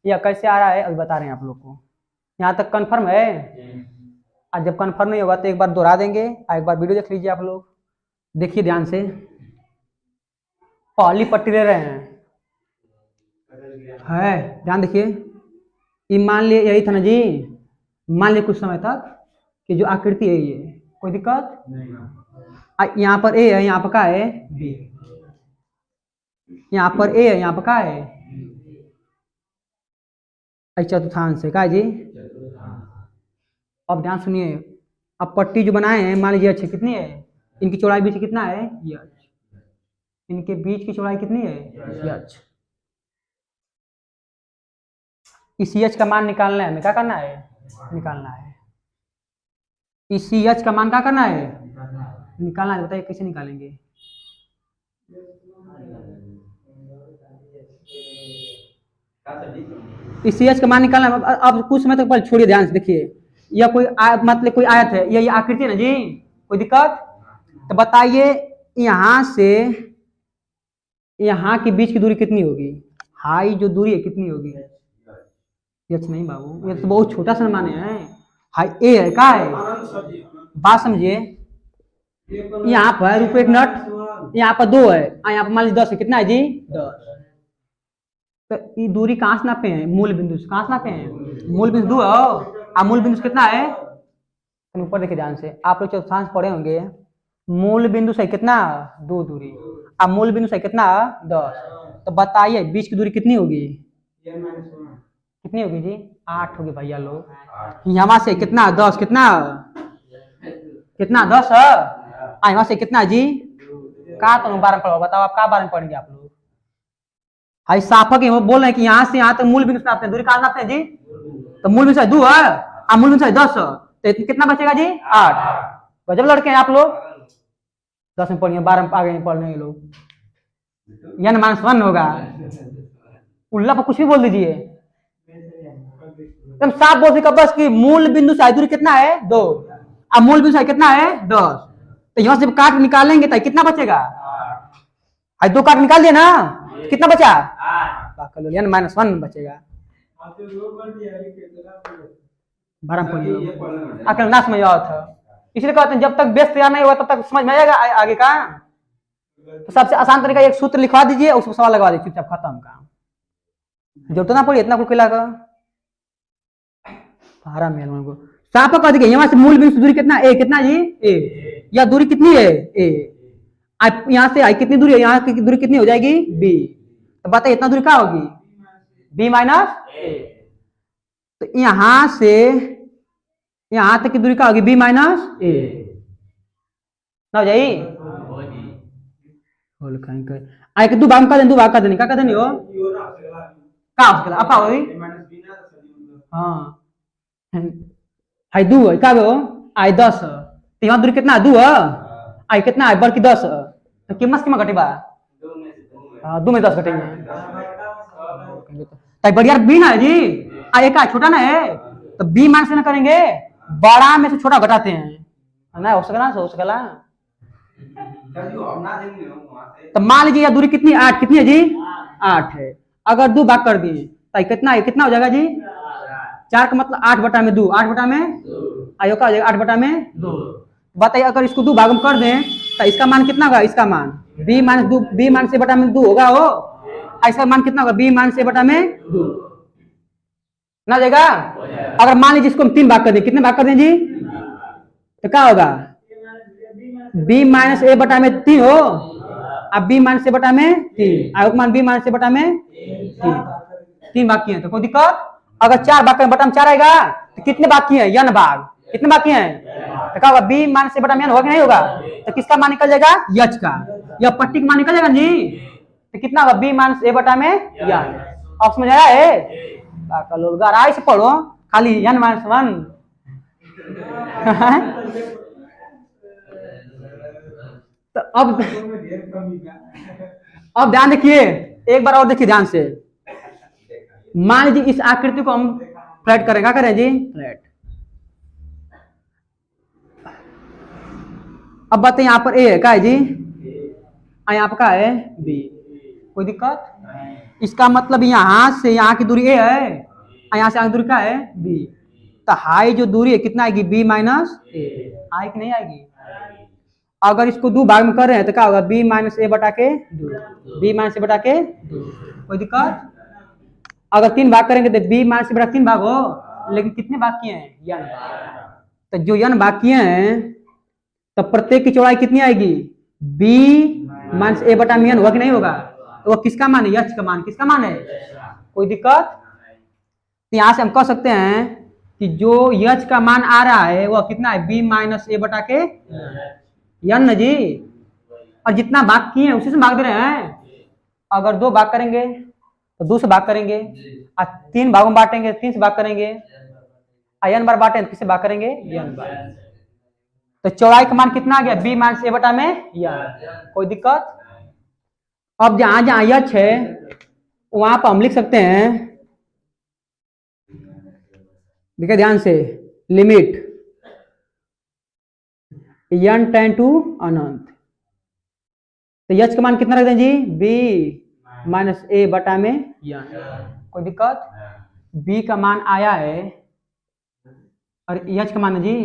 यह कैसे आ रहा है अभी बता रहे हैं आप लोग को। यहाँ तक कंफर्म है? आज जब कंफर्म नहीं होगा तो एक बार दोहरा देंगे और एक बार वीडियो देख लीजिए। आप लोग देखिए ध्यान से, पहली पट्टी ले रहे हैं, है ध्यान देखिए। ये मान लिए यही था ना जी, मान लिए कुछ समय तक कि जो आकृति है ये, कोई दिक्कत नहीं। यहाँ पर ए है, यहाँ पर क्या है? बी। यहाँ पर ए है, यहाँ पर क्या है? चतुर्थांश है का जी। अब ध्यान सुनिए, अब पट्टी जो बनाए हैं मान लीजिए अच्छे कितनी है? इनकी चौड़ाई बीच कितना है? यच। इनके बीच की चौड़ाई कितनी है? यच। इस यच का मान निकालना है, हमें क्या करना है? निकालना है। इस यच का मान क्या करना है? निकालना है। बताइए कैसे निकालेंगे? इस यच का मान निकालना है। अब कुछ समय तक पहले छोड़िए, ध्यान से देखिए। यह कोई मतलब कोई आयत है, ये आकृति है ना जी, कोई दिक्कत? तो बताइए यहां से यहाँ के बीच की दूरी कितनी होगी? हाई जो दूरी है कितनी होगी? यच नहीं बाबू, ये तो बहुत छोटा सा माने हैं। हाई ए है, क्या है? बात समझिए, यहाँ पर रुपये नट, यहाँ पर 2 है, यहाँ पर मान लीजिए 10 है। कितना है जी? 10। तो ये दूरी कहाँ से नापे हैं? मूल बिंदु से। कहाँ से नापे हैं? मूल बिंदु है। मूल बिंदु कितना है? ऊपर देखिए ध्यान से, आप लोग चतुर्थांश पढ़े होंगे, मूल बिंदु से कितना 2 दूरी, अब मूल बिंदु से कितना 10, तो बताइए बीच की दूरी कितनी होगी, कितनी होगी जी 8 होगी भैया लोग। यहाँ से कितना 10, कितना कितना 10 है, यहाँ से कितना जी, कहाँ तो बारह पढ़ो, बताओ आप कहाँ बारह पढ़ेंगे आप लोग। हाई साफा के वो बोल रहे हैं कि यहाँ से यहाँ तक मूल बिंदु से नापते हैं, दूरी कहाँ नापते हैं जी, तो मूल बिंदु से 2 है, अब मूल बिंदु से 10 तो कितना बचेगा जी 8। गजब लड़के हैं आप लोग, 10 में पढ़िए 12 में आगे नहीं पढ़ने ये लोग। यन माइनस 1 होगा, उल्ला पर कुछ भी बोल दीजिए, एकदम साफ बोल दीजिएगा बस कि मूल बिंदु से दूरी कितना है 2, अब मूल बिंदु से कितना है 10, तो यहाँ से काट निकालेंगे तो कितना बचेगा, 2 काट निकाल दिया ना, कितना बचा यन माइनस 1 बचेगा। 12 पढ़िए अकल ना समझ आओ था, इसलिए कहते हैं जब तक बेस तैयार नहीं हुआ तब तक समझ में आएगा आगे का। तो सबसे आसान तरीका एक सूत्र लिखवा दीजिए, उसको सवाल लगवा दीजिए, चुपचाप खत्म काम, जो तो ना पड़ी इतना कुल का को साफ कह दीजिए। यहाँ से मूल बिंदु दूरी कितना ए, कितना जी ए, या दूरी कितनी है ए, यहाँ से आई कितनी दूरी है, यहाँ की दूरी कितनी हो जाएगी बी, तो बताइए इतना दूरी क्या होगी बी माइनस ए, तो यहाँ से यहाँ तक की दूरी क्या होगी बी माइनस ए ना हो जाएगी। आई के दो भाग कर दें, दो भाग कर देनी क्या कर देनी हो का हो सकला अपा होई हां आई 2 है का हो आई 10 तो यहाँ दूरी कितना 2 है, आई कितना है बल्कि 10 तो कीमत कितना घटेगा 2 में 10 घटेंगे, तो बढ़िया बी ना है जी, आई का छोटा ना है तो बी मान से ना करेंगे, बड़ा में से छोटा घटाते हैं ना, हो सकला हो सकला। तो मान लीजिए दूरी कितनी 8, कितनी है जी 8 है, अगर 2 भाग कर दिए तो कितना है, कितना हो जाएगा जी 4 का मतलब 8 बटा में 2, 8 बटा में आयो का हो जाएगा 8 बटा में 2। बताइए अगर इसको 2 भाग में कर दें तो इसका मान कितना होगा, इसका मान b माइनस 2, b मान से बटा में 2 होगा वो, इसका मान कितना होगा b मान से बटा में 2 ना जाएगा। अगर मान लीजिए इसको हम 3 भाग कर दें, कितने भाग कर दें जी, तो क्या होगा b माइनस ए बटा में 3 हो, अब b माइनस ए बटा में 3 आयोग मान b माइनस ए बटा में 3 बाकी है तो कोई दिक्कत। अगर 4 भाग बटा में 4 आएगा तो कितने बाकी है यन भाग, कितने बाकी हैं तो क्या होगा b माइनस ए बटा में यन होगा कि नहीं होगा, तो किसका मान निकल जाएगा यच का, या पट्टी का मान निकल जाएगा जी, तो कितना होगा b माइनस ए बटा में यन। ऑप्शन में आया है गहराई से पढ़ो खाली यन माइनस 1 तो अब ध्यान देखिए एक बार और देखिए ध्यान से, मान लीजिए इस आकृति को हम फ्लैट करें, क्या करें जी फ्लैट। अब बताइए यहाँ पर ए है क्या है जी, यहाँ पर क्या है बी, कोई दिक्कत। इसका मतलब यहाँ से यहाँ की दूरी ए है, यहाँ से यहाँ की दूरी क्या है बी, तो हाई जो दूरी है कितना आएगी बी माइनस ए, हाई की नहीं आएगी। अगर इसको 2 भाग में कर रहे हैं तो क्या होगा b माइनस ए बटा के 2, b माइनस ए बटा के 2, कोई दिक्कत। अगर 3 भाग करेंगे तो b माइनस ए बटा 3 भाग हो, लेकिन कितने बाकी हैं यन, तो जो यन बाकी हैं तो प्रत्येक की चौड़ाई कितनी आएगी b माइनस ए बटा में यन होगा कि नहीं होगा, तो वो किसका मान है यच का मान, किसका मान है, कोई दिक्कत। तो यहाँ से हम कह सकते हैं कि जो यच का मान आ रहा है वो कितना है b माइनस ए बटा के यन न जी, और जितना भाग किए हैं उसी से भाग दे रहे हैं। अगर 2 भाग करेंगे तो 2 से भाग करेंगे, और 3 भागों में बांटेंगे 3 से भाग करेंगे, यन बार बांटे किससे भाग करेंगे यन बार, तो चौड़ाई का मान कितना आ गया b माइनस ए बटा में यन, कोई दिक्कत। अब जहां जहां यच है वहां पर हम लिख सकते हैं, देखिए ध्यान से, लिमिट यन टेंड टू अनंत, तो यच का मान कितना रख दें जी b माइनस ए बटा में यन, कोई दिक्कत। b का मान आया है और यच का मान है जी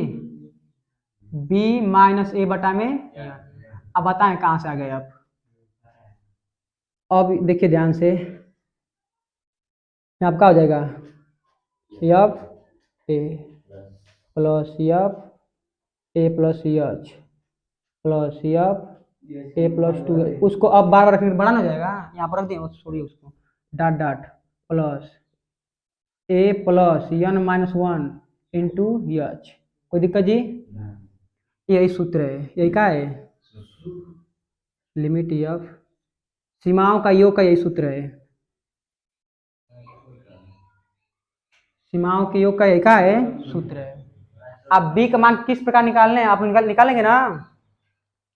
b माइनस ए बटा में यन। अब बताएं कहां से आ गए, अब देखिए ध्यान से, यहाँ क्या हो जाएगा F A plus F A plus H plus F A plus 2, उसको अब बार बार रखने बड़ा ना हो जाएगा, यहाँ पर रख दिए छोड़िए उसको, dot dot plus A plus n minus 1 into H. कोई दिक्कत जी? यही सूत्र है, यही का है लिमिट एफ, सीमाओं का योग का यही सूत्र है, सीमाओं के योग का यही का है सूत्र है। अब बी का मान किस प्रकार निकालने हैं आप निकालेंगे ना,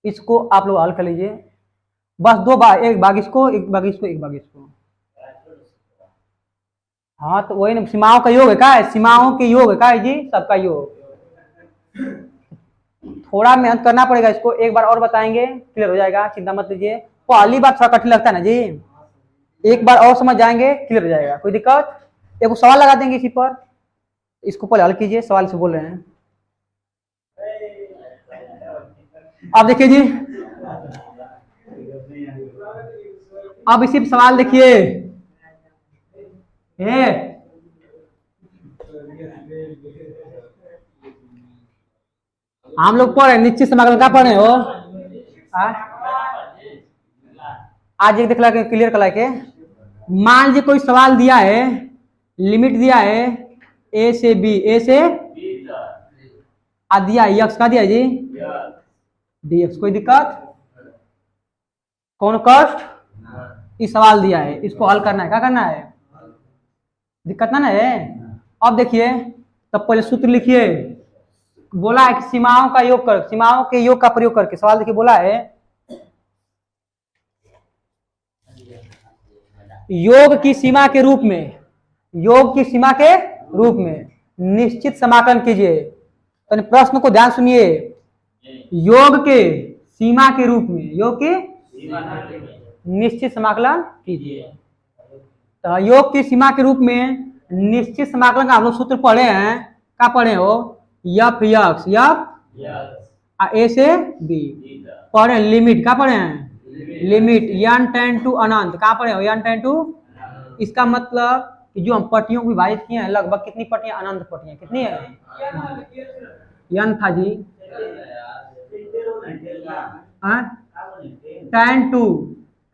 इसको आप लोग हल कर लीजिए बस, दो बार, एक भाग इसको, एक भाग इसको, एक भाग इसको। हाँ तो वही ना, सीमाओं का योग है का है, सीमाओं के योग है का है जी, सबका योग। थोड़ा मेहनत करना पड़ेगा इसको, एक बार और बताएंगे क्लियर हो जाएगा, चिंता मत लीजिए। पहली बार थोड़ा कठिन लगता है ना जी, एक बार और समझ जाएंगे क्लियर हो जाएगा, कोई दिक्कत? एक सवाल लगा देंगे इसी पर, इसको पहले हल कीजिए, सवाल से बोल रहे हैं। अब देखिए जी, अब इसी सवाल देखिए, हम लोग पढ़े निश्चित समाकलन का पढ़े हो आज, एक दिखला के क्लियर करा के, मान लीजिए कोई सवाल दिया है, लिमिट दिया है ए से बी, ए से दिया है यक्स का दिया है जी dx, कोई दिक्कत? कौन कष्ट? इस सवाल दिया है, इसको हल करना है, क्या करना है? दिक्कत ना है। अब देखिए, तब पहले सूत्र लिखिए, बोला है कि सीमाओं का योग कर, सीमाओं के योग का प्रयोग करके, सवाल देखिए बोला है योग की सीमा के रूप में, योग की सीमा के रूप में निश्चित समाकलन कीजिए। तो प्रश्न को ध्यान सुनिए, योग के सीमा के रूप में, योग के निश्चित समाकलन कीजिए। तो योग की सीमा के रूप में निश्चित समाकलन का हम लोग सूत्र पढ़े हैं, क्या पढ़े हो? यफ यक्स, यफ ए से बी पढ़े, लिमिट क्या पढ़े हैं? लिमिट n टेंड टू अनंत, कहाँ पढ़े हो? n टेंड टू, इसका मतलब कि जो हम पट्टियों को विभाजित किए हैं, लगभग कितनी पट्टियां? अनंत पट्टियां, कितनी है? n था जी, tend to,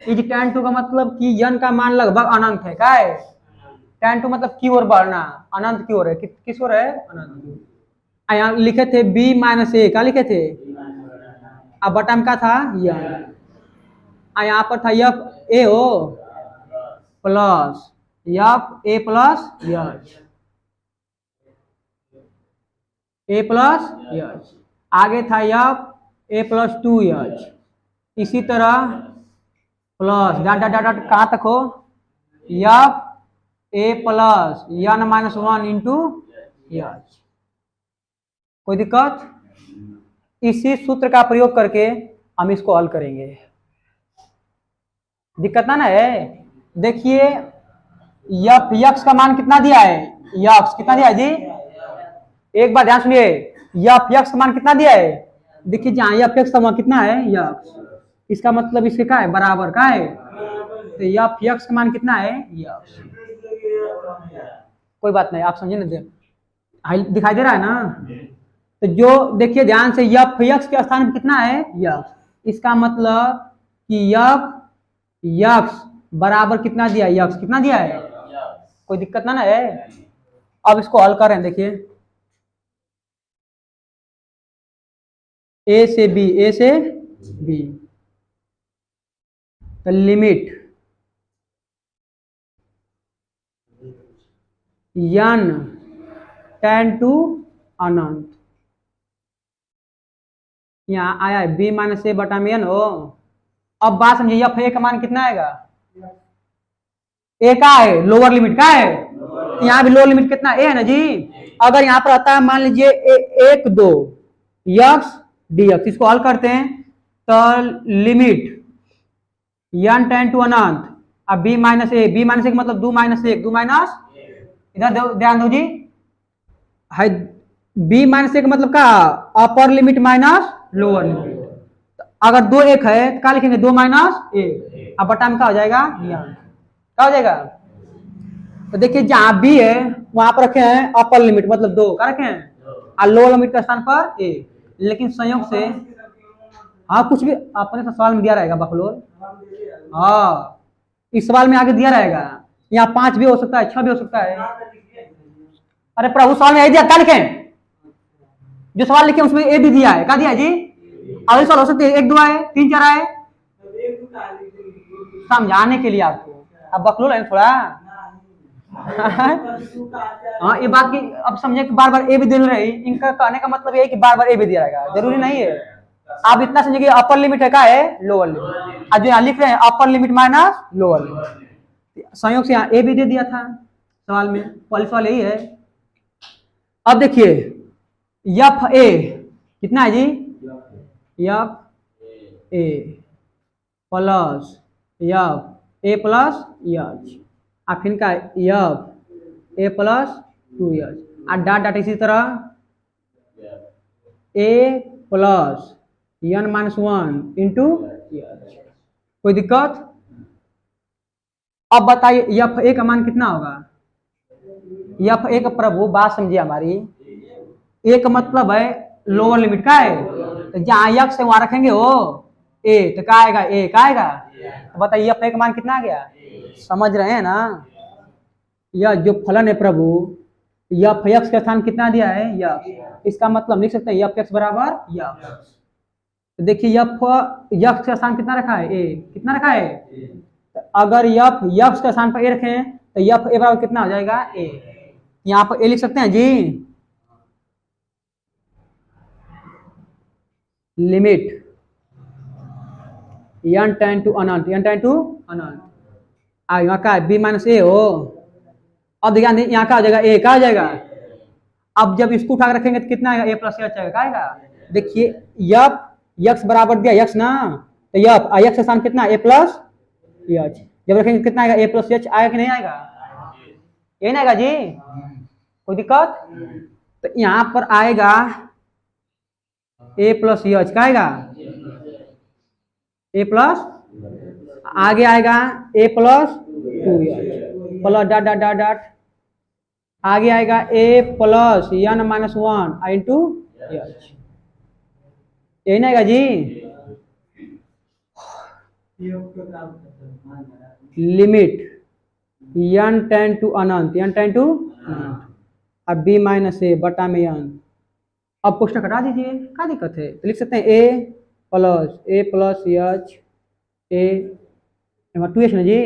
is tend to का मतलब कि n का मान लगभग अनंत है, क्या है? टेन टू मतलब की ओर बढ़ना, अनंत की ओर है, किस ओर है? अनंत की। यहाँ लिखे थे b माइनस ए, क्या लिखे थे? अब बटा में क्या था? यहाँ पर था यफ ए हो plus F A plus h, A plus h, आगे था यफ ए प्लस 2h, इसी तरह प्लस डॉट डॉट डॉट कहाँ तक हो? F A plus n minus 1 into H. कोई दिक्कत? इसी सूत्र का प्रयोग करके हम इसको हल करेंगे, दिक्कत ना है। देखिए यफ यक्स का मान कितना दिया है? यक्स कितना दिया है जी? एक बार ध्यान सुनिए, यफ यक्स का मान कितना दिया है? देखिए जहाँ यफ यक्स का मान कितना है? यक्स, इसका मतलब इसके क्या है? बराबर का है, तो यफ यक्स का मान कितना है? यक्स। कोई बात नहीं, आप समझे ना, दिखाई दे रहा है ना? तो जो देखिए ध्यान से, यफ यक्स के स्थान पर कितना है? यक्स, इसका मतलब कि यफ यक्स बराबर कितना दिया है? यक्स कितना दिया है? कोई दिक्कत ना है। अब इसको हल कर रहे हैं, देखिए ए से बी, ए से बी, तो लिमिट n टेन टू अनंत, यहाँ आया है b माइनस ए बटा में n हो। अब बात समझिए, यफ ए का मान कितना आएगा? ए का है लोअर लिमिट, का है? यहाँ भी लोअर लिमिट कितना? ए है ना जी। अगर यहाँ पर आता है मान लीजिए 1 2 यक्स dx, इसको हल करते हैं तो लिमिट n टेन टू अनंत, अब b माइनस ए, बी माइनस ए का मतलब 2 माइनस 1, 2 माइनस, इधर ध्यान दो जी, है b माइनस ए का मतलब क्या? Upper limit minus lower limit. अगर 2 1 है तो क्या लिखेंगे? 2 माइनस 1, अब बटा में क्या हो जाएगा? क्या हो जाएगा? तो देखिए जहां बी है वहां पर रखे हैं अपर लिमिट मतलब 2, क्या रखे हैं? और लोअर लिमिट के स्थान पर ए, लेकिन संयोग से हाँ कुछ भी अपने से सवाल में दिया रहेगा बकलोल। हाँ इस सवाल में आगे दिया रहेगा, यहाँ 5 भी हो सकता है, 6 भी हो सकता है। अरे प्रभु सवाल में यही दिया, क्या लिखे जो सवाल लिखे उसमें ए भी दिया है, क्या दिया है जी? अगले सवाल हो सकते हैं 1 2 आए, 3 4 आए, समझाने के लिए आपको। अब बकलोल है थोड़ा। हाँ ये बात की अब समझे कि बार बार ए भी दे रहे, इनका कहने का मतलब ये है कि बार बार ए भी दिया रहेगा, जरूरी नहीं है। आप इतना समझे कि अपर लिमिट है, क्या है? Lower limit. आज जो यहाँ लिख रहे हैं upper limit minus lower limit, संयोग से यहाँ ए भी दे दिया था सवाल में, पहले सवाल यही है। अब देखिए एफ ए कितना है जी? F A plus F A plus H, और फिर का एफ ए प्लस 2h, और डाट डाट इसी तरह A plus n minus 1 into H. कोई दिक्कत? अब बताइए एफ ए का मान कितना होगा? एफ ए का प्रभु बात समझिए हमारी, ए का मतलब है लोअर लिमिट का है, तो जहाँ यक्स से वहां रखेंगे वो ए, तो क्या आएगा? ए क्या आएगा? तो बताइए एफ ए का मान कितना आ गया? समझ रहे हैं ना? यह जो फलन है प्रभु, एफ एक्स का स्थान कितना दिया है? यक्स। इसका मतलब लिख सकते हैं एफ एक्स बराबर यक्स। तो देखिए एफ एक्स का स्थान कितना रखा है? ए। कितना रखा है? तो अगर एफ एक्स का स्थान पर ए रखें तो एफ ए बराबर कितना हो जाएगा? ए। यहाँ पर ए लिख सकते हैं जी, लिमिट n टेंड टू अनंत, n टेंड टू अनंत। यहाँ का बी माइनस ए हो। अब देखिए यहाँ का हो जाएगा ए, क्या हो जाएगा? अब जब इसको उठा रखेंगे तो कितना आएगा? ए प्लस एच आएगा, क्या आएगा? देखिए एफ यक्स बराबर दिया यक्स ना, तो एफ यक्स का स्थान कितना? A plus H. जब रखेंगे कितना आएगा? ए प्लस एच आएगा कि नहीं आएगा? यही ना आएगा जी? कोई दिक्कत? तो यहाँ पर आएगा ए प्लस एच, क्या आएगा? ए प्लस, आगे आएगा A plus 2h plus dot dot dot dot, आगे आएगा A plus n minus 1 into H. यही ना आएगा जी? लिमिट n टेंड टू अनंत, n टेंड टू अनंत, अब बी माइनस ए बटा में n। अब क्वेश्चन हटा दीजिए, क्या दिक्कत है? तो लिख सकते हैं ए प्लस एच, ए 2h ना जी,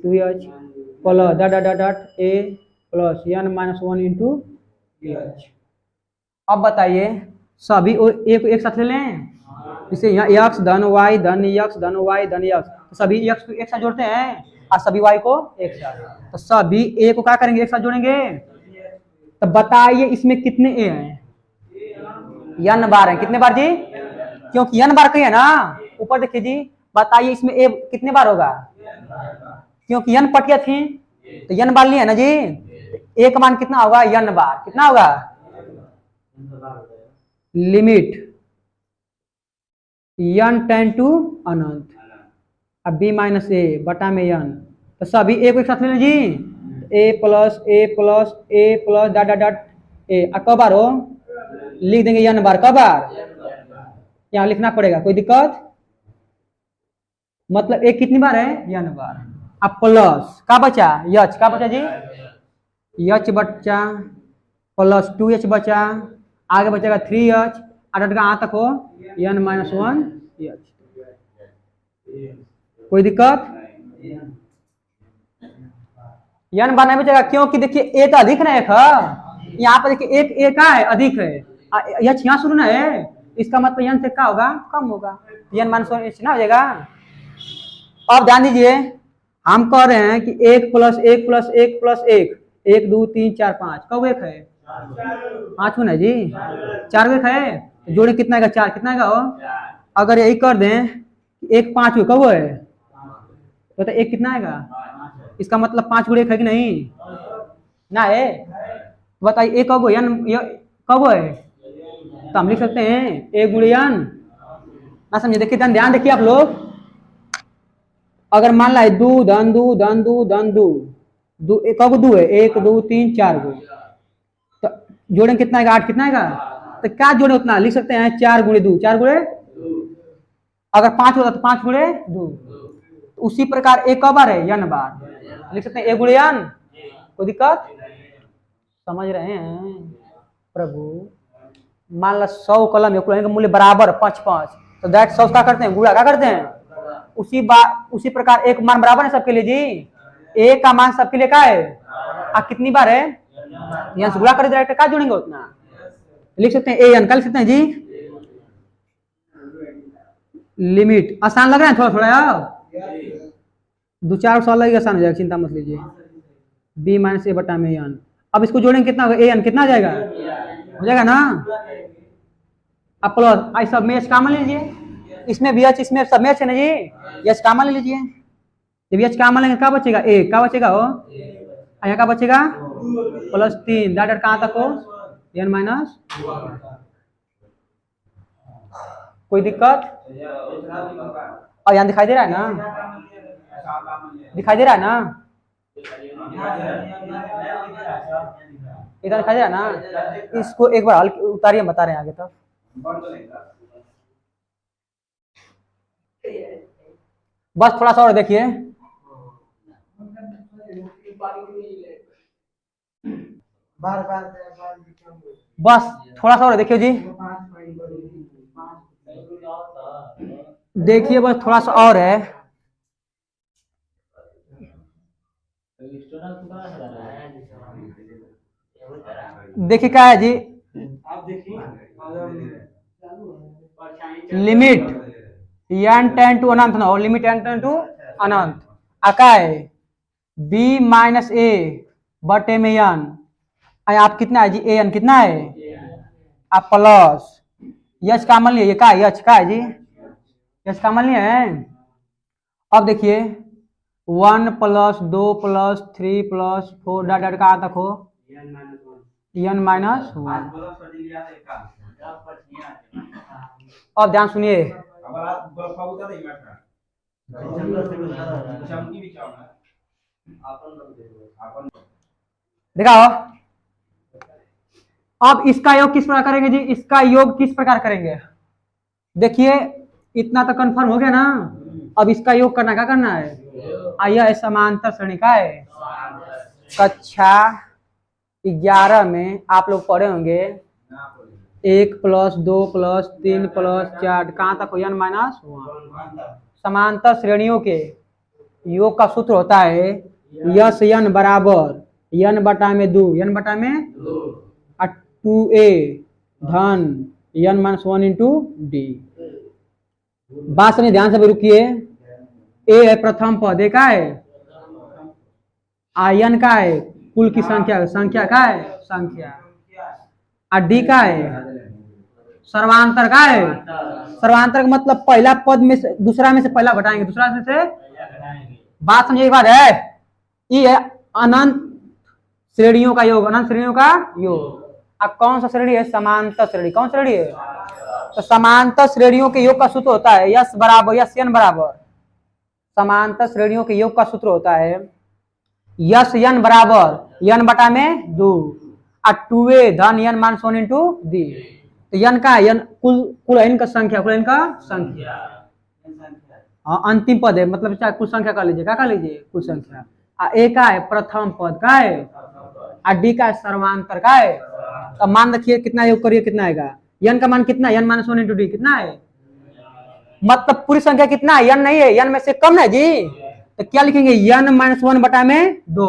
2h plus dot dot dot A plus n minus 1 into H. अब बताइए सभी ए को एक साथ ले लें, जैसे यहाँ एक्स धन वाई धन एक्स धन वाई धन एक्स, तो सभी एक्स को एक साथ जोड़ते हैं और सभी वाई को एक साथ, तो सभी ए को क्या करेंगे? एक साथ जोड़ेंगे। तो बताइए इसमें कितने ए हैं? n बार है। कितने बार जी? क्योंकि n बार कही है ना, ऊपर देखिए जी। बताइए इसमें ए कितने बार होगा? क्योंकि n पटिया थी तो n बार लिए है ना जी, ए का मान कितना होगा? n बार। कितना होगा? लिमिट n टेंड टू अनंत, अब बी माइनस ए बटा में n, तो सभी ए को एक साथ ले जी, ए प्लस डाट डाट डाट ए। कब बार हो? लिख देंगे n बार। कब बार? यहाँ लिखना पड़ेगा, कोई दिक्कत? मतलब ए कितनी बार है? n बार। अब प्लस का बचा? यच का बचा जी? यच बचा प्लस 2h बचा, आगे बचेगा 3h, अडट का आ तक हो n माइनस 1h। कोई दिक्कत? n बार नहीं बचेगा, क्योंकि देखिए ए तो अधिक ना एक है, यहाँ पर देखिए एक ए का है अधिक है, यच यहाँ शुरू ना है, इसका मतलब n से क्या होगा? कम होगा, n माइनस 1h ना हो जाएगा। अब ध्यान दीजिए, हम कह रहे हैं कि 1 प्लस 1 प्लस 1 प्लस 1, 1 2 3 4 5, कब एक है? 5 ना जी, 4 एक है, जोड़े कितना आएगा? 4। कितना आएगा? हो अगर यही कर दें 1 5 कब है? तो 1 कितना आएगा? इसका मतलब 5 गुणे 1 है कि नहीं? ना है। बताइए एक कब कब है? तो हम लिख सकते हैं 1 गुणे n ना। समझे? देखिए ध्यान देखिए आप लोग, अगर मान ला दो धन दो धन दो धन दो, कब दो है? 1 2 3 4 गो, तो जोड़ें कितना आएगा? 8। कितना आएगा? तो क्या जोड़े उतना लिख सकते हैं 4 गुणे 2, 4 गुणे अगर 5 होता तो 5 गुणे 2। उसी प्रकार ए क बार है? n बार। लिख सकते हैं ए गुणे n। कोई दिक्कत? समझ रहे हैं प्रभु? मान लो 100 कलम है, का मूल्य बराबर 5 तो दैट 100 क्या करते हैं? गुणा क्या करते हैं? उसी प्रकार एक मान बराबर है सबके लिए जी। ए का मान सबके लिए क्या है? कितनी बार है? यहाँ से गुणा कर डायरेक्ट क्या जोड़ेंगे उतना। लिख सकते हैं ए एन। क्या लिख सकते हैं जी? लिमिट। आसान लग रहा है थोड़ा थोड़ा यार? 2-4 साल लगेगा, आसान हो जाएगा, चिंता मत लीजिए। बी माइनस ए बटा में एन। अब इसको जोड़ेंगे कितना होगा? ए एन कितना आ जाएगा? हो जाएगा ना? अब प्लस आई सब में एच कॉमन ले लीजिए। इसमें भी एच, इसमें सब में एच है ना जी, एच कॉमन ले लीजिए। जब एच कॉमन लेंगे क्या बचेगा? ए। क्या बचेगा हो? यहाँ क्या बचेगा? +3। दैट कहाँ तक हो? N minus. कोई दिक्कत? और यहाँ दिखाई दे रहा है ना? दिखाई दे रहा है ना? इधर दिखाई दे रहा है ना? इसको एक बार हल उतारिए, बता रहे हैं आगे तक। बस थोड़ा सा और देखिए। बस थोड़ा सा और देखिए जी। देखिए बस थोड़ा सा और है। देखिए क्या है जी? लिमिट n टेंड टू अनंत ना हो, लिमिट n टेंड टू अनंत। क्या है? b माइनस ए बटे में n। आप कितना है जी? ए एन कितना है? आप प्लस यच कॉमन लिए। ये क्या है? यच का है जी? यच कॉमन लिए है। अब देखिए 1 + 2 + 3 + 4 डॉट डॉट कहाँ तक हो? n minus 1। अब ध्यान सुनिए। देखा हो? अब इसका योग किस प्रकार करेंगे जी? इसका योग किस प्रकार करेंगे? देखिए इतना तो कंफर्म हो गया ना? अब इसका योग करना, क्या करना है? यह समांतर श्रेणी का है। कक्षा 11 में आप लोग पढ़े होंगे 1 + 2 + 3 + 4 कहाँ तक हो? n minus 1। समांतर श्रेणियों के योग का सूत्र होता है यस n बराबर n बटा में 2, n बटा में 2a धन n माइनस 1 इंटू डी। बात सुनिए ध्यान से भी, रुकिए। ए है प्रथम पद, ए का है? n का है? कुल की संख्या, संख्या का है? संख्या। डी का है? सर्वांतर का है? सर्वांतर का मतलब पहला पद में से दूसरा में से पहला घटाएंगे, दूसरा में से। बात समझिए एक बात है, ये है अनंत श्रेणियों का योग, अनंत श्रेणियों का योग। अब कौन सा श्रेणी है? समांतर श्रेणी। कौन श्रेणी है? तो समांतर श्रेणियों के योग का सूत्र होता है यस बराबर यस n बराबर। समांतर श्रेणियों के योग का सूत्र होता है यस n बराबर n बटा में 2 और 2a धन n माइनस 1 इंटू डी। तो n का n कुल n का संख्या, कुल n का संख्या। हाँ अंतिम पद है, मतलब चाहे कुल संख्या का लीजिए, क्या का लीजिए? कुल संख्या। ए का है? प्रथम पद का है। और डी का है? सर्वांतर का है। अब मान रखिए कितना योग करिए, कितना आएगा? n का मान कितना है? n माइनस 1 इंटू डी कितना है? मतलब पूरी संख्या कितना है? n नहीं है, n में से कम है जी। तो क्या लिखेंगे? n माइनस 1 बटा में 2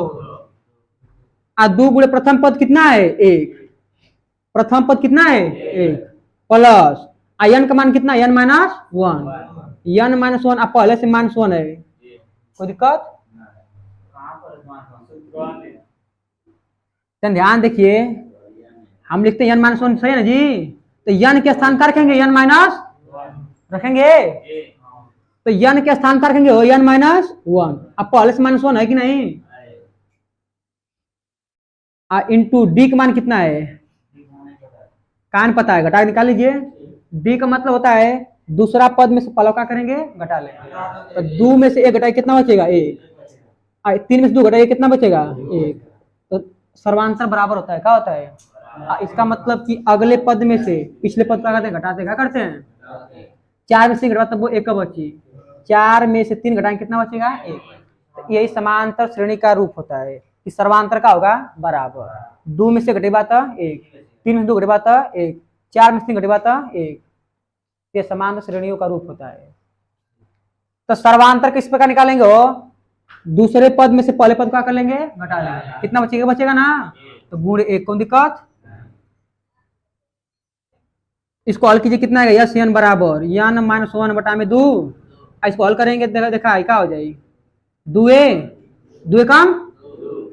और 2 गुणे प्रथम पद कितना है? 1। प्रथम पद कितना है? 1 प्लस n का मान कितना? n minus 1। n माइनस 1 अब पहले से माइनस 1 है, कोई दिक्कत? ध्यान देखिए, हम लिखते हैं n माइनस 1, सही है ना जी? तो n के स्थान पर रखेंगे n माइनस रखेंगे, तो n के स्थान पर रखेंगे n माइनस 1। अब पहले से माइनस 1 है कि नहीं? इंटू डी का मान कितना है? कान पता है, घटा निकाल लीजिए। डी का मतलब होता है दूसरा पद में से पहला क्या करेंगे? घटा लेंगे। तो 2 में से 1 घटाए कितना बचेगा? 1। 3 में से 2 घटाए कितना बचेगा? 1। तो सर्वांतर बराबर होता है, क्या होता है? इसका मतलब कि अगले पद में से पिछले पद क्या करते हैं? घटाते, क्या करते हैं? 4 में से घटवा तब वो 1 बची, 4 में से 3 घटाएंगे कितना बचेगा 1। तो यही समांतर श्रेणी का रूप होता है कि सर्वांतर का होगा बराबर, 2 में से घटेगा तो 1, 3 में से 2 घटेगा तो 1, 4 में से 3 घटेगा तो 1। ये समांतर श्रेणियों का रूप होता है। तो सर्वांतर किस प्रकार निकालेंगे हो, दूसरे पद में से पहले पद का कर लेंगे घटा लेंगे, कितना बचेगा ना, तो गुण 1, कौन दिक्कत। इसको हल कीजिए, कितना आएगा, यस एन बराबर यन माइनस 1 बटा में 2। इसको हल करेंगे देखा क्या हो जाएगी, 2 कम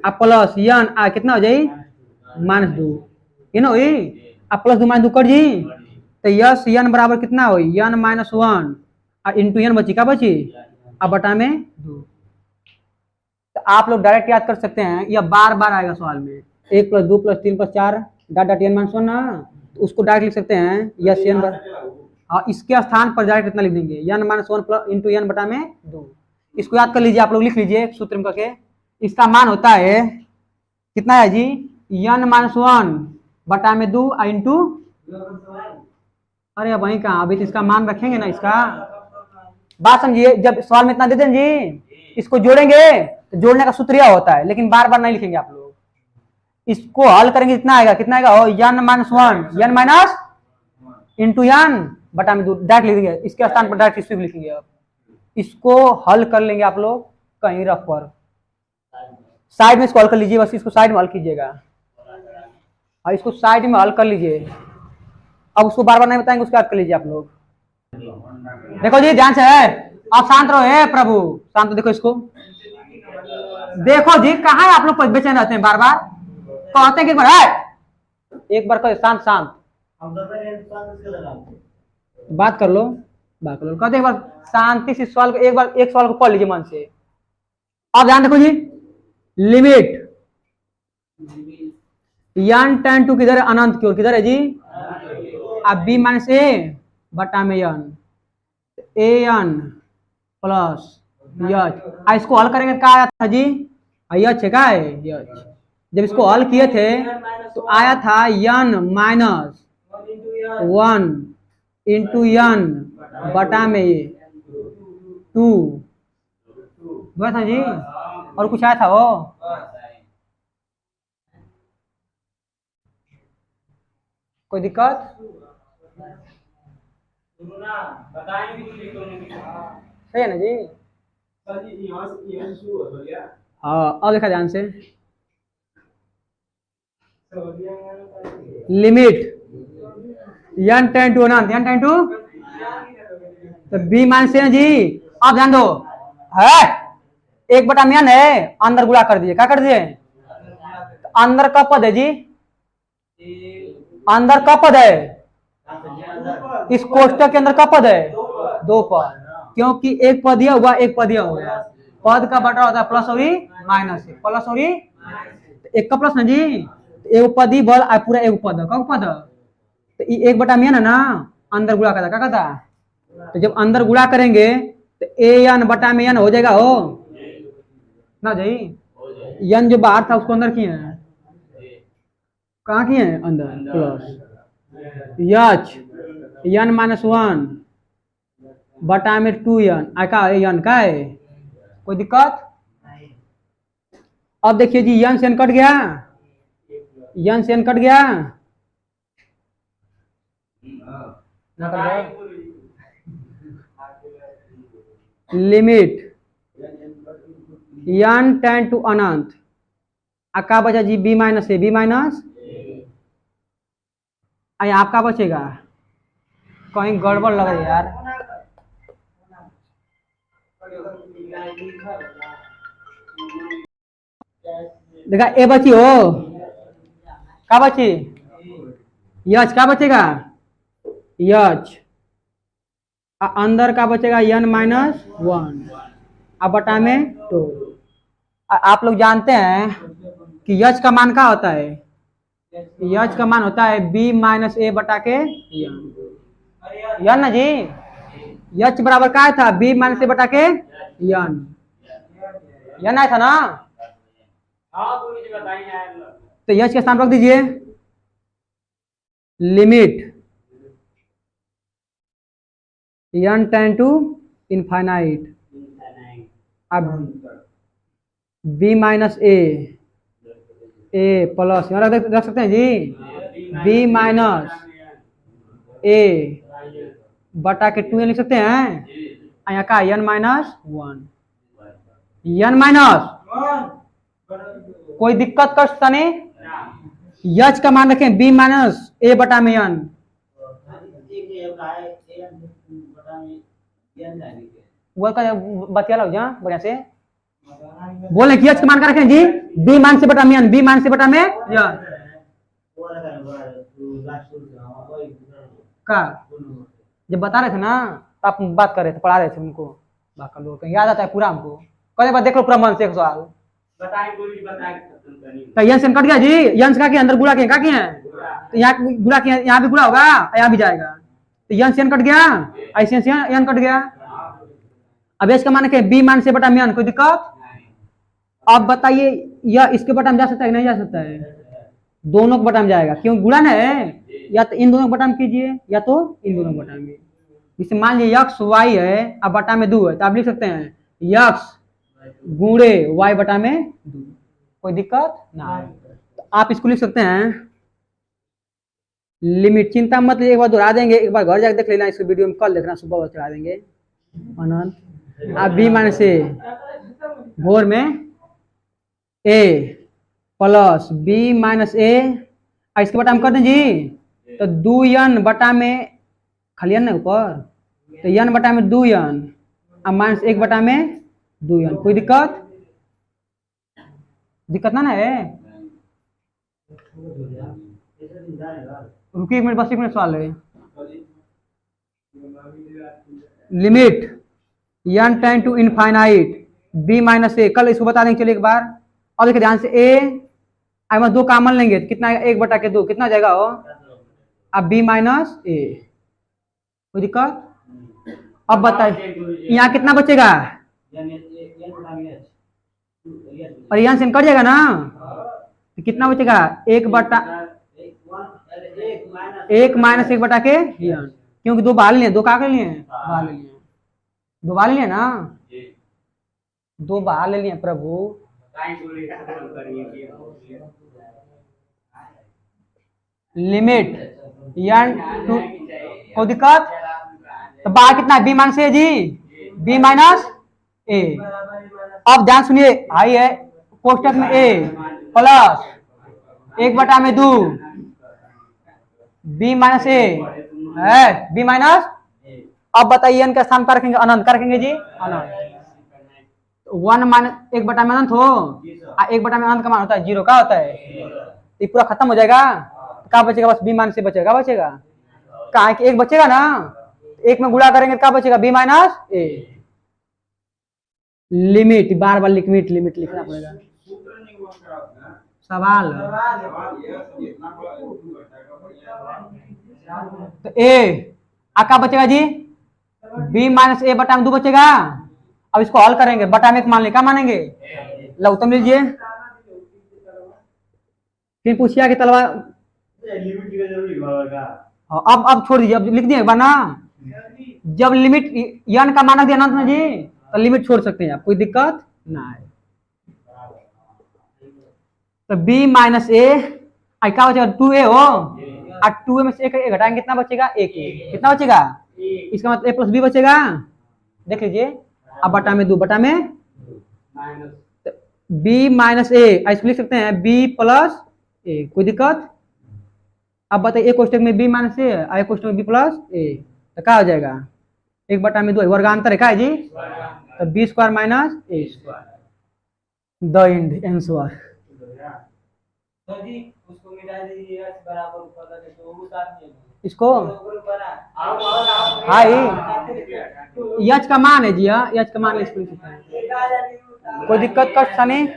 अब प्लस यन आ कितना हो जाएगी -2, ये ना हुई, अब प्लस 2 -2 कर जी, तो यस यन बराबर कितना हुई यन -1 इंटू यन बची, क्या बची अब बटा में 2। तो आप लोग डायरेक्ट याद कर सकते हैं, यह बार बार आएगा सवाल में, 1 + 2 + 3 + 4 डॉट डॉट n -1 ना, तो उसको डायरेक्ट लिख सकते हैं यस एन बर, हाँ इसके स्थान पर डायरेक्ट इतना लिख देंगे यन -1 इंटू यन बटा में 2। इसको याद कर लीजिए, आप लोग लिख लीजिए सूत्र में करके, इसका मान होता है कितना है जी यन -1 बटा में 2 इंटू, अरे वही कहा, अभी तो इसका मान रखेंगे ना, इसका बात समझिए, जब सवाल में इतना दे दें जी, इसको जोड़ेंगे तो जोड़ने का सूत्र यह होता है, लेकिन बार बार नहीं लिखेंगे आप लोग, इसको हल करेंगे कितना आएगा हो यन -1 यन माइनस इंटू यन बटा में 2 डायरेक्ट लिख देंगे, इसके स्थान पर डायरेक्ट इसको लिखेंगे। अब इसको हल कर लेंगे आप लोग कहीं रख पर, साइड में इसको हल कर लीजिए, बस इसको साइड में हल कीजिएगा, और इसको साइड में हल कर लीजिए, अब उसको बार बार नहीं बताएंगे, उसको याद कर लीजिए आप लोग। देखो जी ध्यान से है, आप शांत रहो, है प्रभु शांत, देखो इसको, देखो जी कहाँ है आप लोग बेचैन रहते हैं, बार बार कहते हैं कि एक बार कहो शांत शांत, बात कर लो कहते एक बार शांति से सवाल को, एक सवाल को पढ़ लीजिए मन से। अब ध्यान देखो जी, लिमिट यन टेन टू किधर है, अनंत की ओर, किधर है जी, अब b माइनस ए बटा में यन, ए एन प्लस यच, इसको हल करेंगे क्या आया था जी यच है, क्या है यच, जब इसको हल किए थे तो आया था यन -1 इंटू यन बटा में 2 था जी, और कुछ आया था वो, कोई दिक्कत, सही है ना जी, हाँ अब देखा ध्यान से, लिमिट यन टेन टू अनंत, यन टेन टू तो b माइनस है जी, आप ध्यान दो है 1 बटा में n है, अंदर गुणा कर दिए, क्या कर दिए, अंदर का पद है जी, अंदर का पद है, इस कोष्टक के अंदर का पद है 2 पद, क्योंकि एक पद यह हुआ एक पद यह हो गया, पद का बटा होता है प्लस और माइनस, प्लस और एक का प्लस ना जी, एक पद ही बल पूरा एक पद है, कब पद, तो 1 बटा में है ना, अंदर गुणा करता क्या कहता, तो जब अंदर गुणा करेंगे तो ए एन बटा में एन हो जाएगा हो ना जी, यन जो बाहर था उसको अंदर किए हैं, कहाँ किए हैं अंदर, प्लस यच यन -1 बटा में 2 यन, का यन का है, कोई दिक्कत। अब देखिए जी यन से एन कट गया, यन से एन कट गया, लिमिट यन टेन टू अनंत, का बचा जी b माइनस ए, b माइनस आपका बचेगा, कहीं गड़बड़ लग रही है यार, देखा ए बची हो, क्या बची यच, क्या बचेगा यच, अंदर का बचेगा यन -1 अब बटा में 2। आप लोग जानते हैं कि यच का मान क्या होता है, यच का मान होता है b माइनस ए बटा के यन ना जी, यच बराबर क्या था b माइनस ए बटा के यन, यन आया था ना, तो यच के स्थान रख दीजिए, limit n tend to infinite. अब b माइनस ए प्लस यहाँ रख सकते हैं जी, b माइनस ए बटा के 2 लिख सकते हैं। यहाँ का n माइनस 1 n माइनस कोई दिक्कत कष्ट नहीं। यच का मान रखें b माइनस ए बटा में n। वो का बतिया लो जहाँ बढ़िया से बोले कि यच का मान का रखें जी, b मान से बटा में n, b मान से बटा में n का जब बता रहे थे ना तो आप बात कर रहे थे, पढ़ा रहे थे उनको, याद आता है पूरा हमको। कल बार देख लो पूरा मन से एक सवाल तो यंस कट गया जी, यंस का के अंदर गुणा किए, का किए तो यहाँ गुणा किए, यहाँ भी गुणा होगा यहाँ भी जाएगा तो यंस कट गया, ऐसे यन कट गया। अब इसका मान के बी मान से बटा में कोई दिक्कत। अब बताइए यह इसके बटा में जा सकता है नहीं जा सकता है? दोनों के बटा में जाएगा, क्यों गुणा है, या तो इन दोनों बटा में कीजिए या तो इन दोनों बटा में। जैसे मान लीजिए यक्स वाई है अब बटा में 2 है तो आप लिख सकते हैं यक्स गुणे वाई बटा में 2, कोई दिक्कत ना। तो आप इसको लिख सकते हैं लिमिट, चिंता मत एक बार दोहरा देंगे, एक बार घर जाकर देख लेना, इसको वीडियो में कल देखना, सुबह चढ़ा देंगे अनंत। अब बी माइनस ए घोर में ए प्लस बी माइनस ए इसके बटा हम कर दें जी तो 2n बटा में खाली n ऊपर तो n बटा में 2n अब माइनस 1 बटा में 2n, कोई दिक्कत दिक्कत ना है। रुकिए 1 मिनट बस 1 मिनट सवाल है। Limit n tend to infinite b minus A, कल इसको बता देंगे चलिए एक बार। और देखिए ध्यान से a अब 2 कॉमन लेंगे तो कितना 1 बटा के 2 कितना जाएगा हो, अब b माइनस ए, कोई दिक्कत। अब बताइए यहाँ कितना बचेगा और यहाँ से कट जाएगा ना तो कितना बचेगा 1 बटा 1 माइनस 1 बटा के, क्योंकि 2 बाहर लिए, 2 का कर लिए बाहर ले लिए, 2 बाहर ले लिए ना, 2 बाहर ले लिए प्रभु। लिमिट n टू, कोई दिक्कत। तो बाहर कितना है b माइनस ए जी, b माइनस ए। अब ध्यान सुनिए आई है कोष्टक में a प्लस 1 बटा में 2 b माइनस ए है, b माइनस। अब बताइए n का स्थान पर रखेंगे अनंत, कर रखेंगे जी अनंत। 1 माइनस 1 बटा में अनंत हो, 1 बटा में अनंत का मान होता है 0, का होता है ये पूरा खत्म हो जाएगा। क्या बचेगा बस b माइनस से बचेगा, बचेगा कहा है कि 1 बचेगा ना, 1 में गुणा करेंगे क्या बचेगा b माइनस ए। लिमिट बार बार लिमिट लिखना पड़ेगा सवाल। तो a क्या बचेगा जी b माइनस ए बटा में 2 बचेगा। अब इसको हल करेंगे, बटा में 1 मान ले, क्या मानेंगे लघुत्तम लीजिए, फिर पूछिए कि तलवा अब छोड़ दीजिए, अब लिख दिए एक बार ना, जब लिमिट n का मानक दिया ना जी तो लिमिट छोड़ सकते हैं आप, कोई दिक्कत ना है। तो b माइनस ए क्या बचेगा 2a हो, और 2a में से 1 घटाएंगे कितना बचेगा 1, कितना बचेगा, इसका मतलब a प्लस b बचेगा, देख लीजिए। अब बटा में 2 बटा में b माइनस ए इसको लिख सकते हैं b प्लस ए, कोई दिक्कत। अब बताइए एक कोष्टक में b माइनस ए और एक कोष्टक में b प्लस ए तो क्या हो जाएगा 1 बटा में 2 वर्गांतर है, क्या है जी तो b square minus A square the end answer. इसको हाई यच का मान है जी, हाँ यच का मान इसको लिख सकते हैं, कोई दिक्कत कष्ट नहीं।